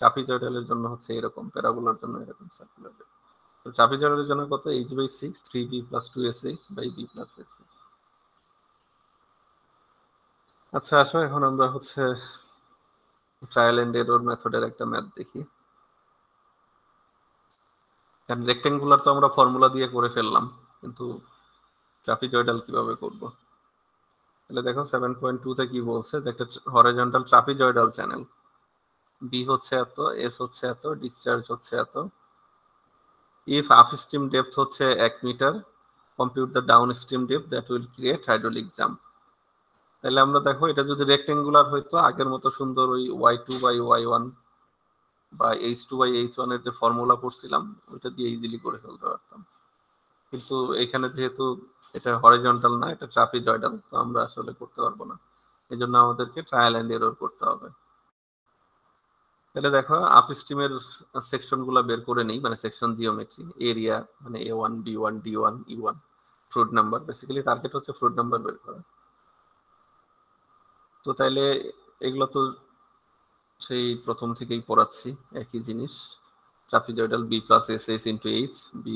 ট্রাপিজয়েডালের জন্য হচ্ছে এরকম, প্যারাবোলার জন্য এরকম, সার্কুলার। তো ট্রাপিজয়েডালের জন্য কত, h/6 3b + 2sh / b + sh। আচ্ছা আসো এখন আমরা হচ্ছে ট্রায়াল এন্ড এরর মেথডের একটা ম্যাথ দেখি। কারণ রেক্টেঙ্গুলার তো আমরা ফর্মুলা দিয়ে করে ফেললাম, কিন্তু ট্রাপিজয়েডাল কিভাবে করব? তাহলে দেখো 7.2 তে কি বলছে, যে একটা হরিজন্টাল ট্রাপিজয়েডাল চ্যানেল, বি হচ্ছে এত, এস হচ্ছে এত, ডিসচার্জ হচ্ছে এত, ইফ আপস্ট্রিম ডেপথ হচ্ছে 1 metre, compute the downstream depth that will create hydraulic jump. তাহলে আমরা দেখো এটা যদি রেক্টেঙ্গুলার হইতো, আগের মতো সুন্দর ওই y2/y1 বা h2/h1 এর যে ফর্মুলা পড়ছিলাম ওইটা দিয়ে ইজিলি করে ফেলতে পারতাম। কিন্তু এখানে যেহেতু এটা হরিজন্টাল না, এটা ট্রাপিজয়েডাল, তো আমরা আসলে করতে পারবো না, এই জন্য আমাদেরকে ট্রায়াল এন্ড এরর করতে হবে। তাহলে দেখো আপস্ট্রিমের সেকশন গুলা বের করে নেই, মানে সেকশন জিওমেট্রি, এরিয়া মানে a1 b1 d1 e1, fluid number, basically target হচ্ছে ফ্লুইড নাম্বার বের করা। তো তাইলে এগুলো তো সেই প্রথম থেকেই পড়াচ্ছি একই জিনিস, trapezoidal b + sh * h, b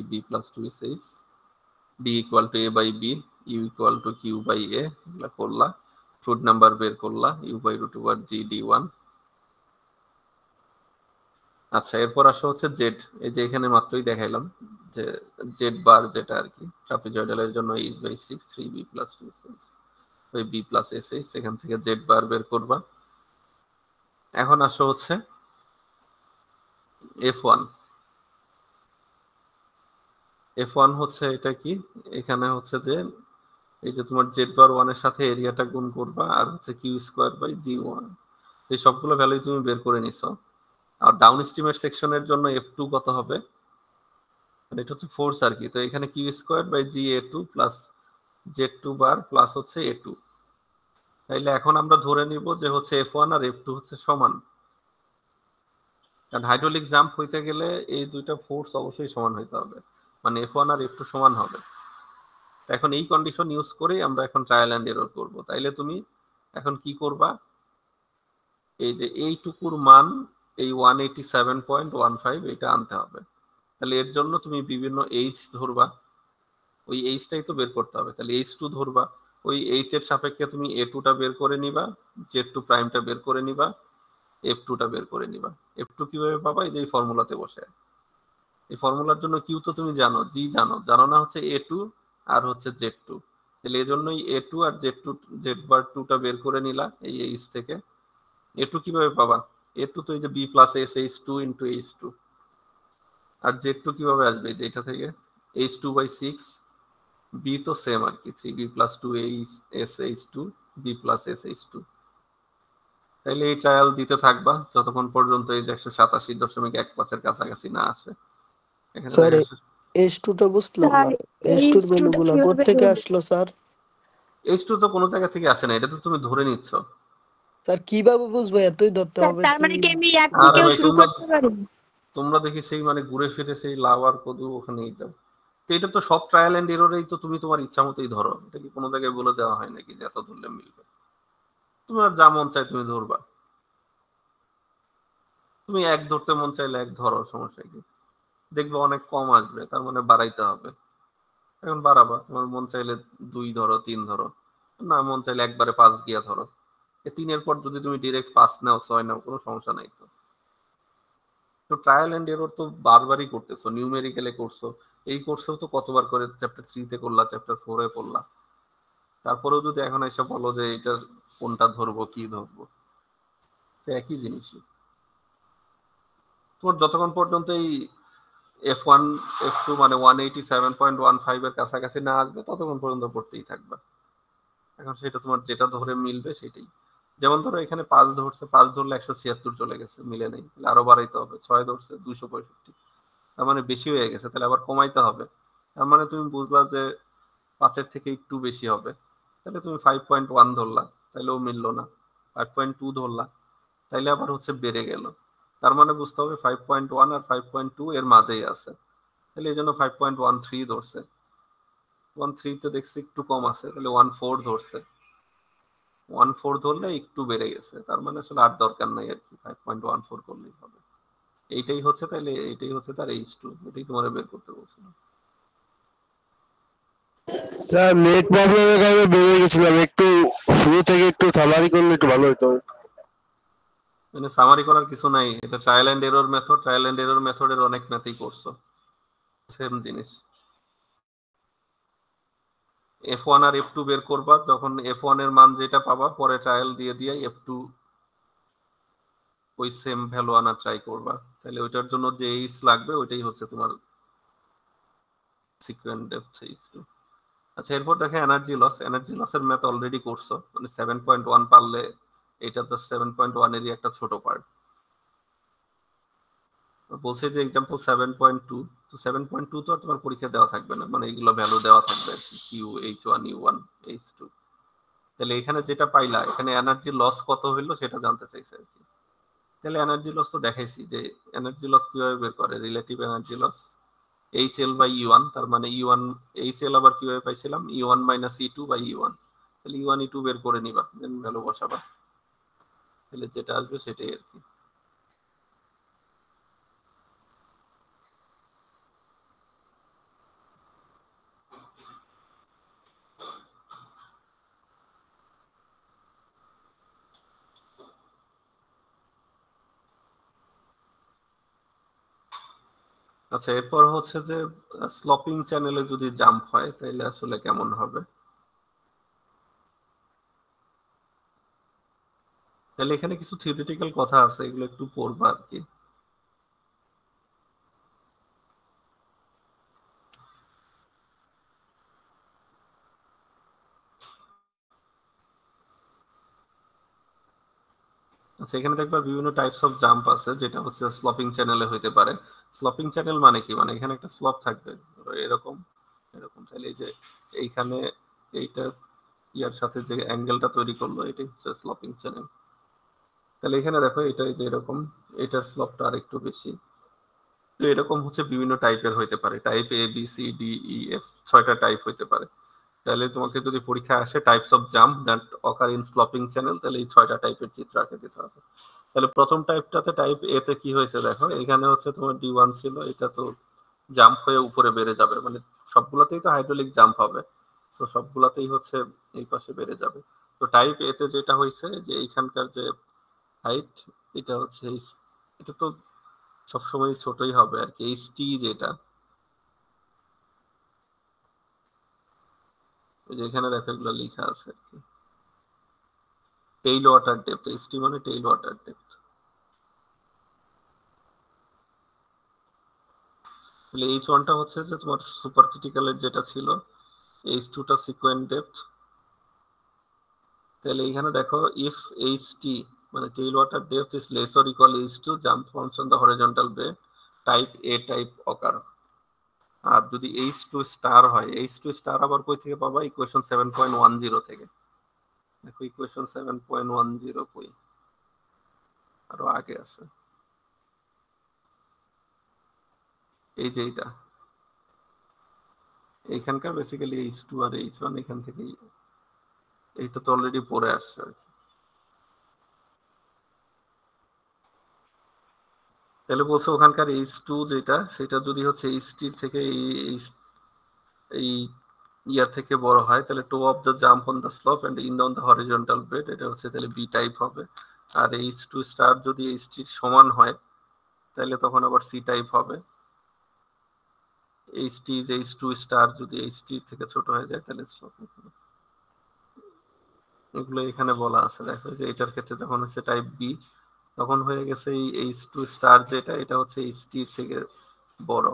+ 2sh, b = a/b, u = q/a, এগুলা করলা, ফ্লুইড নাম্বার বের করলা, u/√g d1। আচ্ছা, এরপর আসা হচ্ছে জেড, এই যে এখানে মাত্রই দেখাইলাম যে জেড বার যেটা আর কি, ট্রাপিজয়েডালের জন্য h/6 3b + 2sh, ওই b + sh, এখান থেকে জেড বার বের করবা। এখন আসা হচ্ছে f1। f1 হচ্ছে এটা কি, এখানে হচ্ছে যে এই যে তোমার জেড বার 1 এর সাথে এরিয়াটা গুণ করবা, আর হচ্ছে q²/g1, এই সবগুলো ভ্যালু তুমি বের করে নিছো। আর ডাউন স্ট্রিমের সেকশনের জন্য f2 কত হবে, মানে এটা হচ্ছে ফোর্স আর কি, তো এখানে q²/ga2 প্লাস z2 বার প্লাস হচ্ছে a2। তাইলে এখন আমরা ধরে নিব যে হচ্ছে f1 আর f2 হচ্ছে সমান, কারণ হাইড্রোলিক জাম্প হইতে গেলে এই দুইটা ফোর্স অবশ্যই সমান হইতে হবে, মানে f1 আর f2 সমান হবে। এখন এই কন্ডিশন ইউজ করেই আমরা এখন ট্রায়াল এন্ড এরর করব। তাইলে তুমি এখন কি করবা, এই যে এইটুকুর মান এই 187.15 এটা আনতে হবে। তাহলে এর জন্য তুমি বিভিন্ন এইচ ধরবা, ওই এইচটাই তো বের করতে হবে, তাহলে h2 ধরবা, ওই এইচ এর সাপেক্ষে তুমি a2টা বের করে নিবা, z2 প্রাইমটা বের করে নিবা, f2টা বের করে নিবা। f2 কিভাবে পাবা, এই যে এই ফর্মুলাতে বসে, এই ফর্মুলার জন্য কিউ তো তুমি জানো, জি জানো, জানো না হচ্ছে a2 আর হচ্ছে z2, তাহলে এই জন্যই a2 আর z2 z/2টা বের করে নিলা এই এইচ থেকে। a2 কিভাবে পাবা, a2 তো এই যে b + sh2 * h2, আর z2 কিভাবে আসবে, যে এটা থেকে h2/6, বি তো সেম আর কি, 3b + 2sh2 B plus SH2। তাইলে এই ট্রায়াল দিতে থাকবা যতক্ষণ পর্যন্ত এই যে 187.15 কাছাকাছি না আসে। এখানে স্যার দেখা H2 টা বুঝলাম স্যার না, এই H2 এর H2 টা ভ্যালুগুলো কিভাবে কোত্থেকে ধরবো? আসলো স্যার? H2 তো কোনো জায়গা থেকে আসে না, এটা তো তুমি ধরে নিচ্ছ। স্যার কিভাবে বুঝবো? এতই ধরতে স্যার হবে তার কি? মানে কি আমি এক আরে থেকেও ভাই শুরু করতে পারি? তোমরা দেখি সেই মানে ঘুরে ফিরে সেই লাভার কদু ওখানেই যাও। তো এটা তো সব ট্রায়াল এন্ড এররেই তো তুমি তোমার ইচ্ছা মতোই ধরো, এটা কি কোনো জায়গায় বলে দেওয়া হয় নাকি যে এত ধরলে মিলবে? তোমার যা মন চায় তুমি ধরবা। তুমি এক ধরতে মন চাইলে এক ধরো, সমস্যা কি? দেখবে অনেক কম আসবে, তার মানে বাড়াইতে হবে। এখন বাড়াবা, তোমার মন চাইলে 2 ধরো 3 ধরো, না মন চাইলে একবারে 5 গিয়া ধরো। 3-এর পর যদি তুমি ডিরেক্ট 5 নাও 6 নাও কোনো সমস্যা নাই তো। তো ট্রায়াল এন্ড এরর তো বারবারই করতেছো, নিউমেরিক্যালে করছো, এই কোর্সেও তো কতবার করে চ্যাপ্টার 3-তে করলা, চ্যাপ্টার 4-এ করলা। তারপরেও যদি এখন এসে বলো যে এটা কোনটা ধরবো কি ধরবো, তো একই জিনিসই। তোমার যতক্ষণ পর্যন্ত এই F1 F2 মানে 187.15 এর কাছাকাছি না আসবে ততক্ষণ পর্যন্ত পড়তেই থাকবা। এখন সেটা তোমার যেটা ধরে মিলবে সেটাই। যেমন ধরো এখানে 5 ধরছে, 5 ধরলে 176 চলে গেছে, মিলে নেই, তাহলে আরো বাড়াইতে হবে। 6 ধরছে 265, তার মানে বেশি হয়ে গেছে, তাহলে আবার কমাইতে হবে। তার মানে তুমি বুঝলা যে 5-এর থেকে একটু বেশি হবে, তাহলে তুমি 5.1 ধরলা, তাহলেও মিললো না। 5.2 ধরলা, তাইলে আবার হচ্ছে বেড়ে গেল। তার মানে বুঝতে হবে 5.1 আর 5.2 এর মাঝেই আছে, তাহলে এই জন্য 5.13 ধরছে। 1.3 তে দেখছি একটু কম আছে, তাহলে 1.4 ধরছে। 1.4 ধরলে একটু বেড়ে গেছে, তার মানে আসলে আর দরকার নাই আর কি, 5.14 করলেই হবে। এইটাই হচ্ছে, তাহলে এইটাই হচ্ছে তার H2, এটাই তোমার বের করতে বলছিলাম। স্যার নেট প্রবলেমের কারণে বেরিয়ে গেছিলাম, একটু শুরু থেকে একটু সামারি করলে একটু ভালো হতো। মানে সামারি করার কিছু নাই, এটা trial and error method, trial and error মেথডের অনেক ম্যাথই করছো, সেম জিনিস। F1 আর F2 বের করবা, যখন F1 এর মান যেটা পাবা পরে ট্রায়াল দিয়ে দিয়ে F2 ওই সেম ভ্যালু আনার ট্রাই করবা, তাহলে ওইটার জন্য যে এইচ লাগবে ওইটাই হচ্ছে তোমার সিকোয়েন্ট ডেপথ H2। আচ্ছা, এরপর দেখে এনার্জি লস। এনার্জি লসের ম্যাথ অলরেডি করছো, মানে 7.1 পারলে এটা জাস্ট 7.1 এরই একটা ছোট পার্ট। বলছে যে এক্সাম্পল 7.2, তো 7.2 তো আর তোমার পরীক্ষা দেওয়া থাকবে না, মানে এগুলো ভ্যালু দেওয়া থাকবে কিউ H1 U1 H2। তাহলে এখানে যেটা পাইলা, এখানে এনার্জি লস কত হইলো সেটা জানতে চাইছে আর কি। তাহলে এনার্জি লস তো দেখাইছি যে এনার্জি লস কিভাবে বের করে, রিলেটিভ এনার্জি লস HL/E1, তার মানে E1 HL আবার কিভাবে পাইছিলাম, E1 - E2/E1। তাহলে E1 E2 বের করে নিবা, দেন ভ্যালু বসাবা, তাহলে যেটা আসবে সেটাই আর কি। আচ্ছা, এরপর হচ্ছে যে স্লপিং চ্যানেলে যদি জাম্প হয় তাহলে আসলে কেমন হবে। তাহলে এখানে কিছু থিওরিটিক্যাল কথা আছে, এগুলো একটু পড়বা আর কি। আচ্ছা, এখানে দেখবা বিভিন্ন টাইপস অফ জাম্প আছে, যেটা হচ্ছে স্লপিং চ্যানেলে হইতে পারে। স্লপিং চ্যানেল মানে কি, মানে এখানে একটা স্লপ থাকবে এরকম এরকম, তাহলে এই যে এইখানে এইটা ইয়ার সাথে যে অ্যাঙ্গেলটা তৈরি করলো এটাই হচ্ছে স্লপিং চ্যানেল। তাহলে এখানে দেখো এটা যে এরকম, এটার স্লপটা আর একটু বেশি। তো এরকম হচ্ছে বিভিন্ন টাইপের হইতে পারে, type A B C D E F, 6টা টাইপ হইতে পারে। তাহলে তোমাকে যদি পরীক্ষা আসে types of jump that occur in sloping channel, তাহলে এই 6টা টাইপের চিত্র আঁকে দিতে হবে। তাহলে প্রথম টাইপটাতে টাইপ এ তে কি হয়েছে দেখো, এখানে হচ্ছে তোমার D1 ছিল, এটা তো জাম্প হয়ে উপরে বেড়ে যাবে, মানে সবগুলাতেই তো হাইড্রোলিক জাম্প হবে, তো সবগুলাতেই হচ্ছে এই পাশে বেড়ে যাবে। তো টাইপ এ তে যেটা হয়েছে যে এইখানকার যে হাইট, এটা হচ্ছে এটা তো সবসময় ছোটই হবে আর কি, HT যেটা, ওই যে এখানে দেখো এগুলো লেখা আছে আর কি, টেইল ওয়াটার ডেপথ, HT মানে টেইল ওয়াটার ডেপথ। তাহলে H1 টা হচ্ছে যে তোমার সুপার ক্রিটিক্যালের যেটা ছিল, H2 টা সিকোয়েন্ট ডেপথ, তাহলে এখানে দেখো ইফ ht মানে tail water depth is less or equal h2 jump forms on the horizontal বে টাইপ এ টাইপ অকার। আর যদি h2 স্টার হয়, h2 স্টার আবার কই থেকে পাবা? ইকুয়েশন 7.10 থেকে। দেখো ইকুয়েশন 7.10 কই, আরো আগে আছে, এই যে এটা এইখানকার বেসিক্যালি h2 আর h1 এখান থেকেই, এইটা তো অলরেডি পড়ে আসছে আর কি। তাহলে বলছে ওখানকার h2 যেটা, সেটা যদি হচ্ছে ht থেকে এই ইয়ার থেকে বড় হয়, তাহলে toe of the jump on the slope and in on the horizontal bed, এটা হচ্ছে তাহলে বি টাইপ হবে। আর h2 স্টার যদি ht সমান হয়, তাহলে তখন আবার সি টাইপ হবে। ht ইজ h2 স্টার যদি ht থেকে ছোট হয়ে যায়, তাহলে স্লোপ। এগুলো এখানে বলা আছে, দেখো যে এটার ক্ষেত্রে যখন হচ্ছে টাইপ বি, তখন হয়ে গেছে এই h2 স্টার যেটা, এটা হচ্ছে ht থেকে বড়।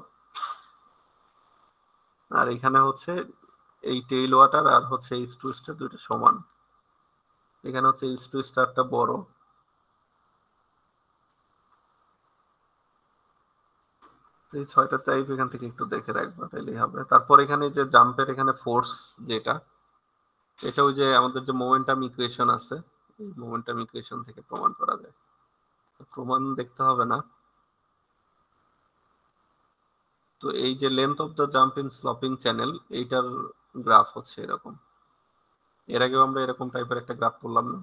আর এখানে হচ্ছে এই টেইল ওয়াটার আর হচ্ছে h2 স্টার দুটো সমান। এখানে হচ্ছে h2 স্টারটা বড়। এই ছয়টা টাইপ এখান থেকে একটু দেখে রাখবা, তাইলেই হবে। তারপর এখানে যে জাম্পের এখানে ফোর্স যেটা, এটা ওই যে আমাদের যে মোমেন্টাম ইকুয়েশন আছে, এই মোমেন্টাম ইকুয়েশন থেকে প্রমাণ করা যায়। প্রমাণ দেখতে হবে না। তো এই যে length of the jump in sloping channel, এইটার গ্রাফ হচ্ছে এরকম। এর আগেও আমরা এরকম টাইপের একটা গ্রাফ করলাম না,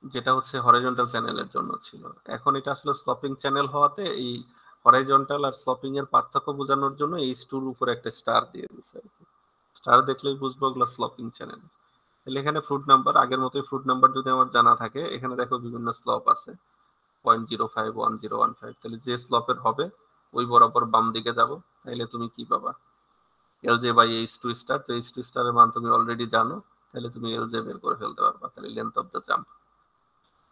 যেটা হচ্ছে হরিজন্টাল চ্যানেলের জন্য ছিল। এখন এটা আসলে স্লপিং চ্যানেল হওয়াতে এই হরিজন্টাল আর স্লপিং এর পার্থক্য বোঝানোর জন্য এই স্টুর উপরে একটা স্টার দিয়ে দিচ্ছে আর কি। স্টার দেখলেই বুঝবো ওগুলো স্লপিং চ্যানেল। তাহলে এখানে ফ্রুট নাম্বার আগের মতোই, ফ্রুট নাম্বার যদি আমার জানা থাকে, এখানে দেখো বিভিন্ন স্লপ আছে 0.05 1015, তাহলে যে স্লপের হবে ওই বরাবর বাম দিকে যাব, তাহলে তুমি কি পাবা? LJ by h2 star. তো h2 স্টারের মান তুমি অলরেডি জানো, তাহলে তুমি LJ বের করে ফেলতে পারবা। তাহলে লেন্থ অফ দ্য জাম্প।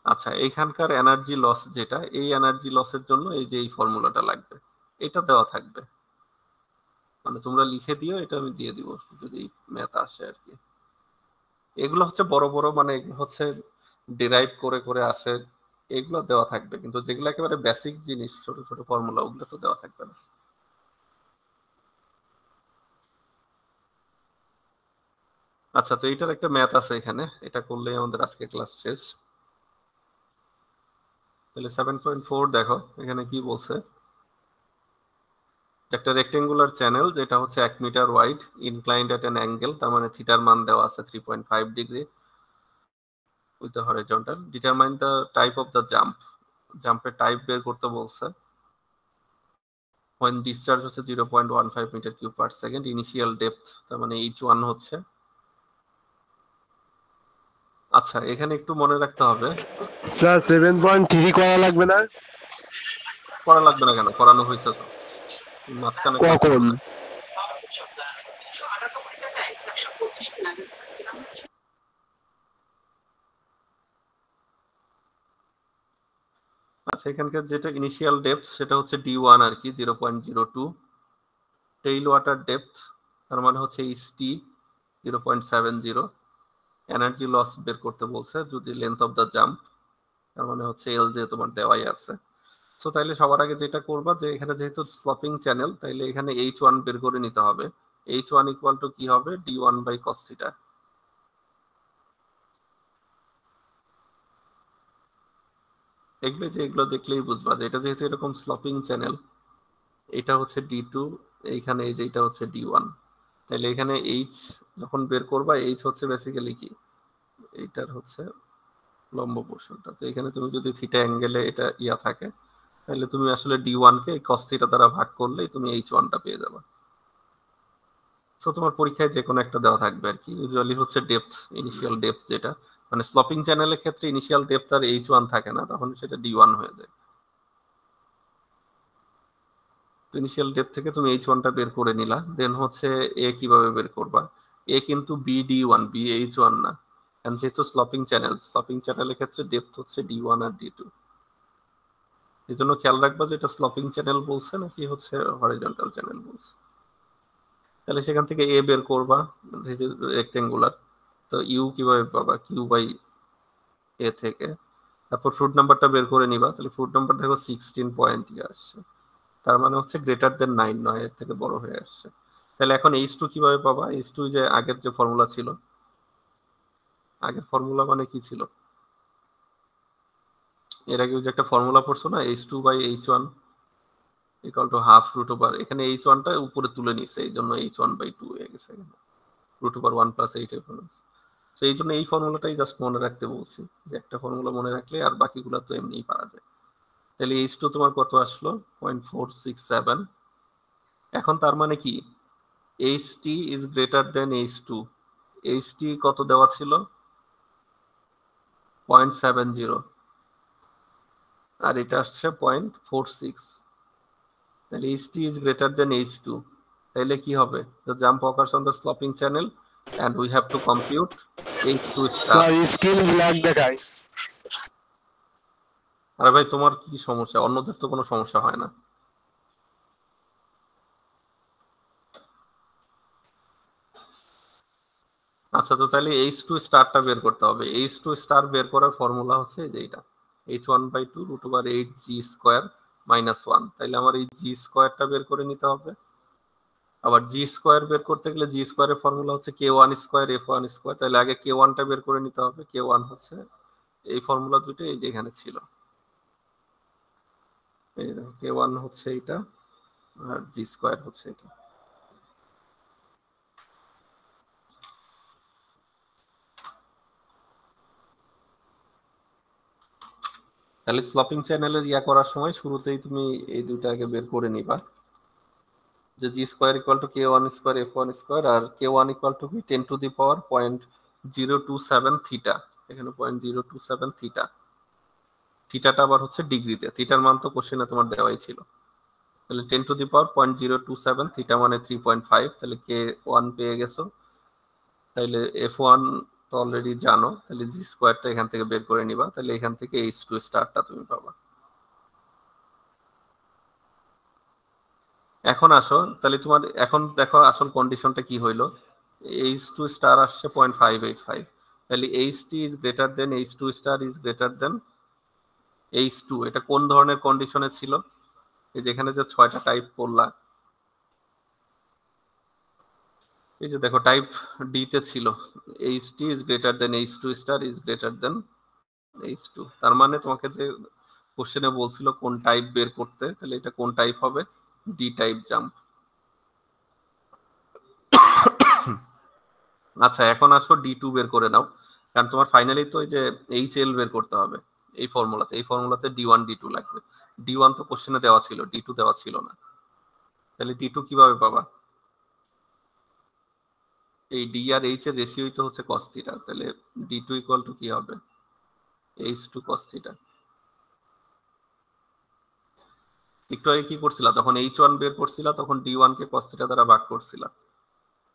আচ্ছা, এইখানকার এনার্জি লস যেটা, এই এনার্জি লসের জন্য এই যে এই ফর্মুলাটা লাগবে, এটা দেওয়া থাকবে। মানে তোমরা লিখে দিও, এটা আমি দিয়ে দিব যদি ম্যাথ আসে আর কি। এগুলো হচ্ছে বড় বড়, মানে এগুলো হচ্ছে ডিরাইভ করে করে আসে, এগুলো দেওয়া থাকবে। কিন্তু যেগুলো একেবারে বেসিক জিনিস, ছোট ছোট ফর্মুলা, ওগুলো তো দেওয়া থাকবে না। আচ্ছা, তো এইটার একটা ম্যাথ আছে এখানে, এটা করলেই আমাদের আজকে ক্লাস শেষ। তাহলে 7.4 দেখো এখানে কি বলছে। একটা রেক্টেঙ্গুলার চ্যানেল যেটা হচ্ছে 1 metre wide, inclined at an angle, তার মানে থিটার মান দেওয়া আছে 3.5 degree with the horizontal. Determine the type of the jump, জাম্পের টাইপ বের করতে বলছে। when discharge হচ্ছে 0.15 metre cube per second, initial depth তার মানে h1 হচ্ছে। আচ্ছা, এখানে একটু মনে রাখতে হবে, স্যার 7.3 করা লাগবে না? করা লাগবে না কেন? করানো হয়েছে তো মাঝখানে ক্লাসে কখন? বলে। আচ্ছা, এখানকার যেটা ইনিশিয়াল ডেপথ সেটা হচ্ছে d1 আর কি, 0.02। টেইল ওয়াটার ডেপথ তার মানে হচ্ছে ht 0.70। এনার্জি লস বের করতে বলছে যদি লেন্থ অফ দ্য জাম্প, তার মানে হচ্ছে LJ তোমার দেওয়াই আছে। সো তাইলে সবার আগে যেটা করবা, যে এখানে যেহেতু স্লপিং চ্যানেল, তাইলে এখানে h1 বের করে নিতে হবে। h1 ইকুয়াল টু কি হবে? d1 by cos theta. এগুলো দেখলেই বুঝবা যে এটা যেহেতু এরকম স্লপিং চ্যানেল, এটা হচ্ছে d2, এইখানে এই যে এটা হচ্ছে d1। তাহলে এখানে h যখন বের করবা, h হচ্ছে বেসিক্যালি কি, এইটার হচ্ছে লম্ব পোর্শনটা। তো এখানে তুমি যদি থিটা অ্যাঙ্গেলে এটা ইয়া থাকে, তাহলে তুমি আসলে d1 কে cos থিটা দ্বারা ভাগ করলেই তুমি h1টা পেয়ে যাবে। সো তোমার পরীক্ষায় যে কোনো একটা দেওয়া থাকবে আর কি। ইউজুয়ালি হচ্ছে ডেপথ, ইনিশিয়াল ডেপথ যেটা, মানে স্লপিং চ্যানেলের ক্ষেত্রে ইনিশিয়াল ডেপথ আর h1 থাকে না, তখন সেটা d1 হয়ে যায়। ইনিশিয়াল ডেপথ থেকে তুমি h1টা বের করে নিলা, দেন হচ্ছে a কিভাবে বের করবা? a কিন্তু bd1, bh1 না, কারণ যেহেতু স্লপিং চ্যানেল, স্লপিং চ্যানেলের ক্ষেত্রে ডেপথ হচ্ছে d1 আর d2। এই জন্য খেয়াল রাখবা যে এটা স্লপিং চ্যানেল বলছে নাকি হচ্ছে হরিজন্টাল চ্যানেল বলছে। তাহলে সেখান থেকে a বের করবা, রেক্টেঙ্গুলার। তো ইউ কিভাবে পাবা, কিউ বাই এ থেকে। তারপর ফ্রুট নাম্বারটা বের করে নিবা, তাহলে ফ্রুট নাম্বার দেখো 16 আসছে, তার মানে হচ্ছে গ্রেটার দেন 9, 9 এর থেকে বড় হয়ে আসছে। তাহলে এখন H2 কিভাবে পাবা, H2 যে আগের যে ফর্মুলা ছিল, আগের ফর্মুলা মানে কি ছিল, এর আগে যে একটা ফর্মুলা পড়ছো না, H2/H1 equal to half root over, এখানে H1 টা উপরে তুলে নিছে, এই জন্য H1/2 হয়ে গেছে, রুট ওভার 1 + 8 তো এই জন্য এই ফর্মুলাটাই জাস্ট মনে রাখতে বলছি, যে একটা ফর্মুলা মনে রাখলে আর বাকিগুলো তো এমনিই পারা যায়। তাহলে H2 তোমার কত আসলো, 0.467। এখন তার মানে কি, HT is greater then H2, HT কত দেওয়া ছিল, 0.70, আর এটা আসছে 0.46, তাহলে HT is greater then H2, তাহলে কি হবে, the jump occurs on the sloping channel and we have to compute H2 star। Still black the guys. আরে ভাই তোমার কি সমস্যা, অন্যদের তো কোনো সমস্যা হয় না। আচ্ছা, তো তাহলে H2 স্টারটা বের করতে হবে। H2 স্টার বের করার ফর্মুলা হচ্ছে যে এটা, H1/2 root over 8 G square minus 1। তাইলে আমার এই জি স্কোয়ারটা বের করে নিতে হবে। আবার জি স্কোয়ার বের করতে গেলে জি স্কোয়ারের ফর্মুলা হচ্ছে K1 স্কোয়ার F1 স্কোয়ার। তাহলে আগে K1 টা বের করে নিতে হবে। K1 হচ্ছে এই ফর্মুলা দুটো এই যে এখানে ছিল, এই দেখো K1 হচ্ছে এটা আর জি স্কোয়ার হচ্ছে এটা। তাহলে স্লপিং চ্যানেলের ইয়া করার সময় শুরুতেই তুমি এই দুইটা আগে বের করে নিবা, যে G square equal to K1 square F1 square, আর K1 ইকুয়াল টু কি 10⁻⁴ 0.027 থিটা, এখানে 0.027 থিটা, থিটাটা আবার হচ্ছে ডিগ্রিতে, থিটার মান তো কোশ্চেনে তোমার দেওয়াই ছিল। তাহলে 10⁻⁴ 0.027 থিটা মানে 3.5, তাহলে K1 পেয়ে গেছো। তাহলে F1 তো অলরেডি জানো, তাহলে জি স্কোয়ারটা এখান থেকে বের করে নিবা, তাহলে এখান থেকে H2 স্টারটা তুমি পাবা। এখন আসো, তাহলে তোমার এখন দেখো আসল কন্ডিশনটা কি হইলো, H2 স্টার আসছে 0.585, তাহলে HT is greater then H2 star is greater then H2। এটা কোন ধরনের কন্ডিশনে ছিল, এই যেখানে যে 6টা টাইপ করলা, এই যে দেখো টাইপ ডি তে ছিল HT is greater then H2 star is greater then H2। তার মানে তোমাকে যে কোশ্চেনে বলছিল কোন টাইপ বের করতে, তাহলে এটা কোন টাইপ হবে, ডি টাইপ জাম্প। আচ্ছা, এখন আসো D2 বের করে নাও, কারণ তোমার ফাইনালি তো ওই যে HL বের করতে হবে এই ফর্মুলাতে, এই ফর্মুলাতে D1 D2 লাগবে। D1 তো কোশ্চেনে দেওয়া ছিল, D2 দেওয়া ছিল না, তাহলে D2 কিভাবে পাবা, এই D আর H এর রেশিওই তো হচ্ছে cos থিটা, তাহলে D2 ইকুয়াল টু কি হবে, H2 cos থিটা। একটু আগে কি করছিলা, যখন H1 বের করছিলা তখন D1 কে cos থিটা দ্বারা ভাগ করছিলা,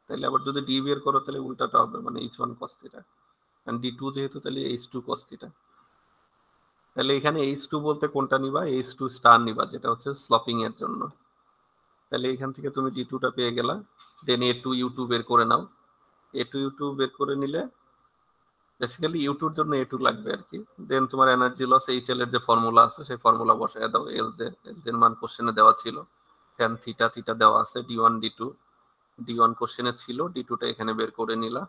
তাহলে আবার যদি D বের করো তাহলে উল্টাটা হবে, মানে H1 cos থিটা, কারণ D2 যেহেতু, তাহলে H2 cos থিটা। তাহলে এখানে H2 বলতে কোনটা নিবা, H2 স্টার নিবা, যেটা হচ্ছে স্লপিং এর জন্য। তাহলে এখান থেকে তুমি D2 টা পেয়ে গেলা, দেন A2 U2 বের করে নাও। A2 U2 বের করে নিলে বেসিক্যালি U2 এর জন্য A2 লাগবে আর কি। দেন তোমার এনার্জি লস HL এর যে ফর্মুলা আছে সেই ফর্মুলা বসায় দাও, LJ এর মান কোশ্চেনে দেওয়া ছিল, tan থিটা থিটা দেওয়া আছে, D1 D2, D1 কোশ্চেনে ছিল, D2 টা এখানে বের করে নিলা,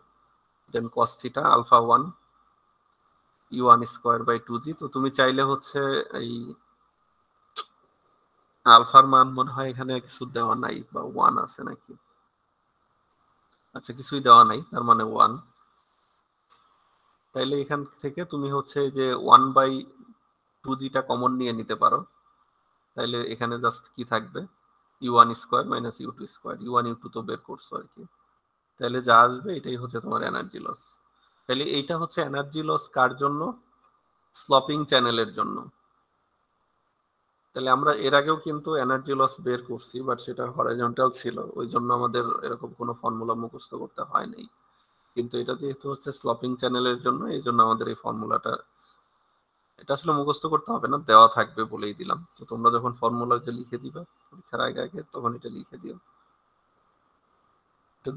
then cos theta alpha 1 U1 square by 2G। তো তুমি চাইলে হচ্ছে এই আলফার মান মনে হয় এখানে কিছু দেওয়া নাই, বা 1 আছে নাকি, আচ্ছা কিছুই দেওয়া নাই, তার মানে 1। তাইলে এখান থেকে তুমি হচ্ছে যে 1/2G টা কমন নিয়ে নিতে পারো, তাইলে এখানে জাস্ট কি থাকবে, U1 square minus U2 square, U1 U2 তো বের করছো আর কি, তাহলে যা আসবে এটাই হচ্ছে তোমার এনার্জি লস। তাহলে এইটা হচ্ছে এনার্জি লস কার জন্য, স্লপিং চ্যানেলের জন্য। তাহলে আমরা এর আগেও কিন্তু এনার্জি লস বের করছি, বাট সেটা হরাইজন্টাল ছিল, ওই জন্য আমাদের এরকম কোনো ফর্মুলা মুখস্থ করতে হয় নাই। কিন্তু এটা যেহেতু হচ্ছে স্লপিং চ্যানেলের জন্য, এই জন্য আমাদের এই ফর্মুলাটা, এটা আসলে মুখস্থ করতে হবে না, দেওয়া থাকবে বলেই দিলাম। তো তোমরা যখন ফর্মুলা যে লিখে দিবে পরীক্ষার আগে আগে, তখন এটা লিখে দিও।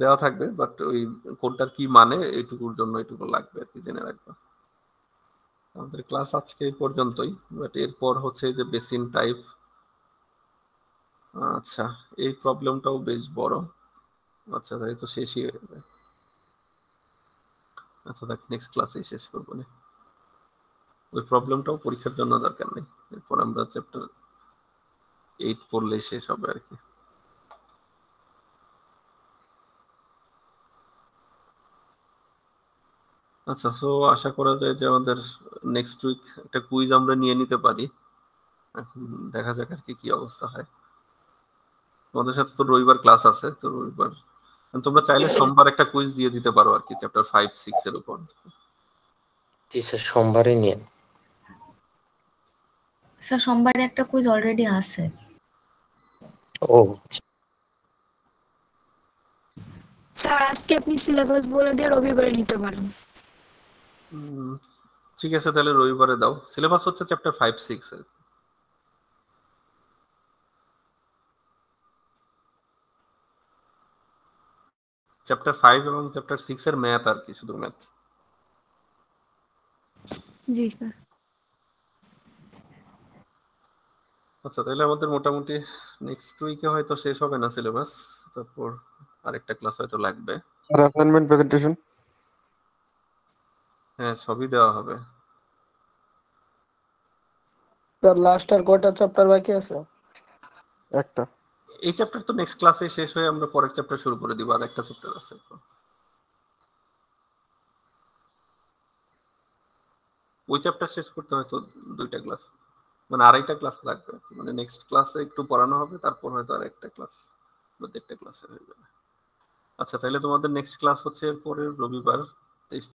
দেওয়া থাকবে, বাট ওই কোনটার কি মানে এইটুকুর জন্য এইটুকু লাগবে আর কি, জেনে রাখবে। আমাদের ক্লাস আজকে এই পর্যন্তই, বাট এরপর হচ্ছে যে বেসিন টাইপ। আচ্ছা, এই প্রবলেমটাও বেশ বড়। আচ্ছা, তাই তো শেষই হয়ে যাবে। আচ্ছা, দেখ নেক্সট ক্লাসেই শেষ করবো না, ওই প্রবলেমটাও পরীক্ষার জন্য দরকার নেই, এরপর আমরা চ্যাপ্টার 8 পড়লেই শেষ হবে আর কি। আচ্ছা, সো আশা করা যায় যে আমাদের নেক্সট উইক একটা কুইজ আমরা নিয়ে নিতে পারি। এখন দেখা যাক আর কি কি অবস্থা হয়। তোমাদের সাথে তো রবিবার ক্লাস আছে, তো রবিবার তোমরা চাইলে সোমবার একটা কুইজ দিয়ে দিতে পারো আর কি, চ্যাপ্টার 5-6 এর উপর। জি স্যার, সোমবারে নিয়ে। স্যার সোমবারে একটা কুইজ অলরেডি আছে। ও স্যার আজকে আপনি সিলেবাস বলে দিয়ে রবিবারে নিতে পারেন। ঠিক আছে, তাহলে রবিবারে দাও। সিলেবাস হচ্ছে চ্যাপ্টার 5-6 এর। চ্যাপ্টার 5 এবং চ্যাপ্টার 6 এর ম্যাথ আর কি, শুধু ম্যাথ। জি স্যার। আচ্ছা, তাহলে আমাদের মোটামুটি নেক্সট উইকে হয়তো শেষ হবে না সিলেবাস, তারপর আরেকটা ক্লাস হয়তো লাগবে। আর অ্যাসাইনমেন্ট প্রেজেন্টেশন? হ্যাঁ, সবই দেওয়া হবে। স্যার লাস্ট আর কয়টা চ্যাপ্টার বাকি আছে? একটা। এই চ্যাপ্টার তো নেক্সট ক্লাসে শেষ হয়ে আমরা পরের চ্যাপ্টার শুরু করে দিব, আর একটা চ্যাপ্টার আছে। ওই চ্যাপ্টার শেষ করতে হয়তো 2টা ক্লাস, মানে আড়াইটা ক্লাস লাগবে, মানে নেক্সট ক্লাসে একটু পড়ানো হবে, তারপর হয়তো আর একটা ক্লাস বা 1.5টা ক্লাসে হয়ে যাবে। আচ্ছা, তাহলে তোমাদের নেক্সট ক্লাস হচ্ছে পরের রবিবার 23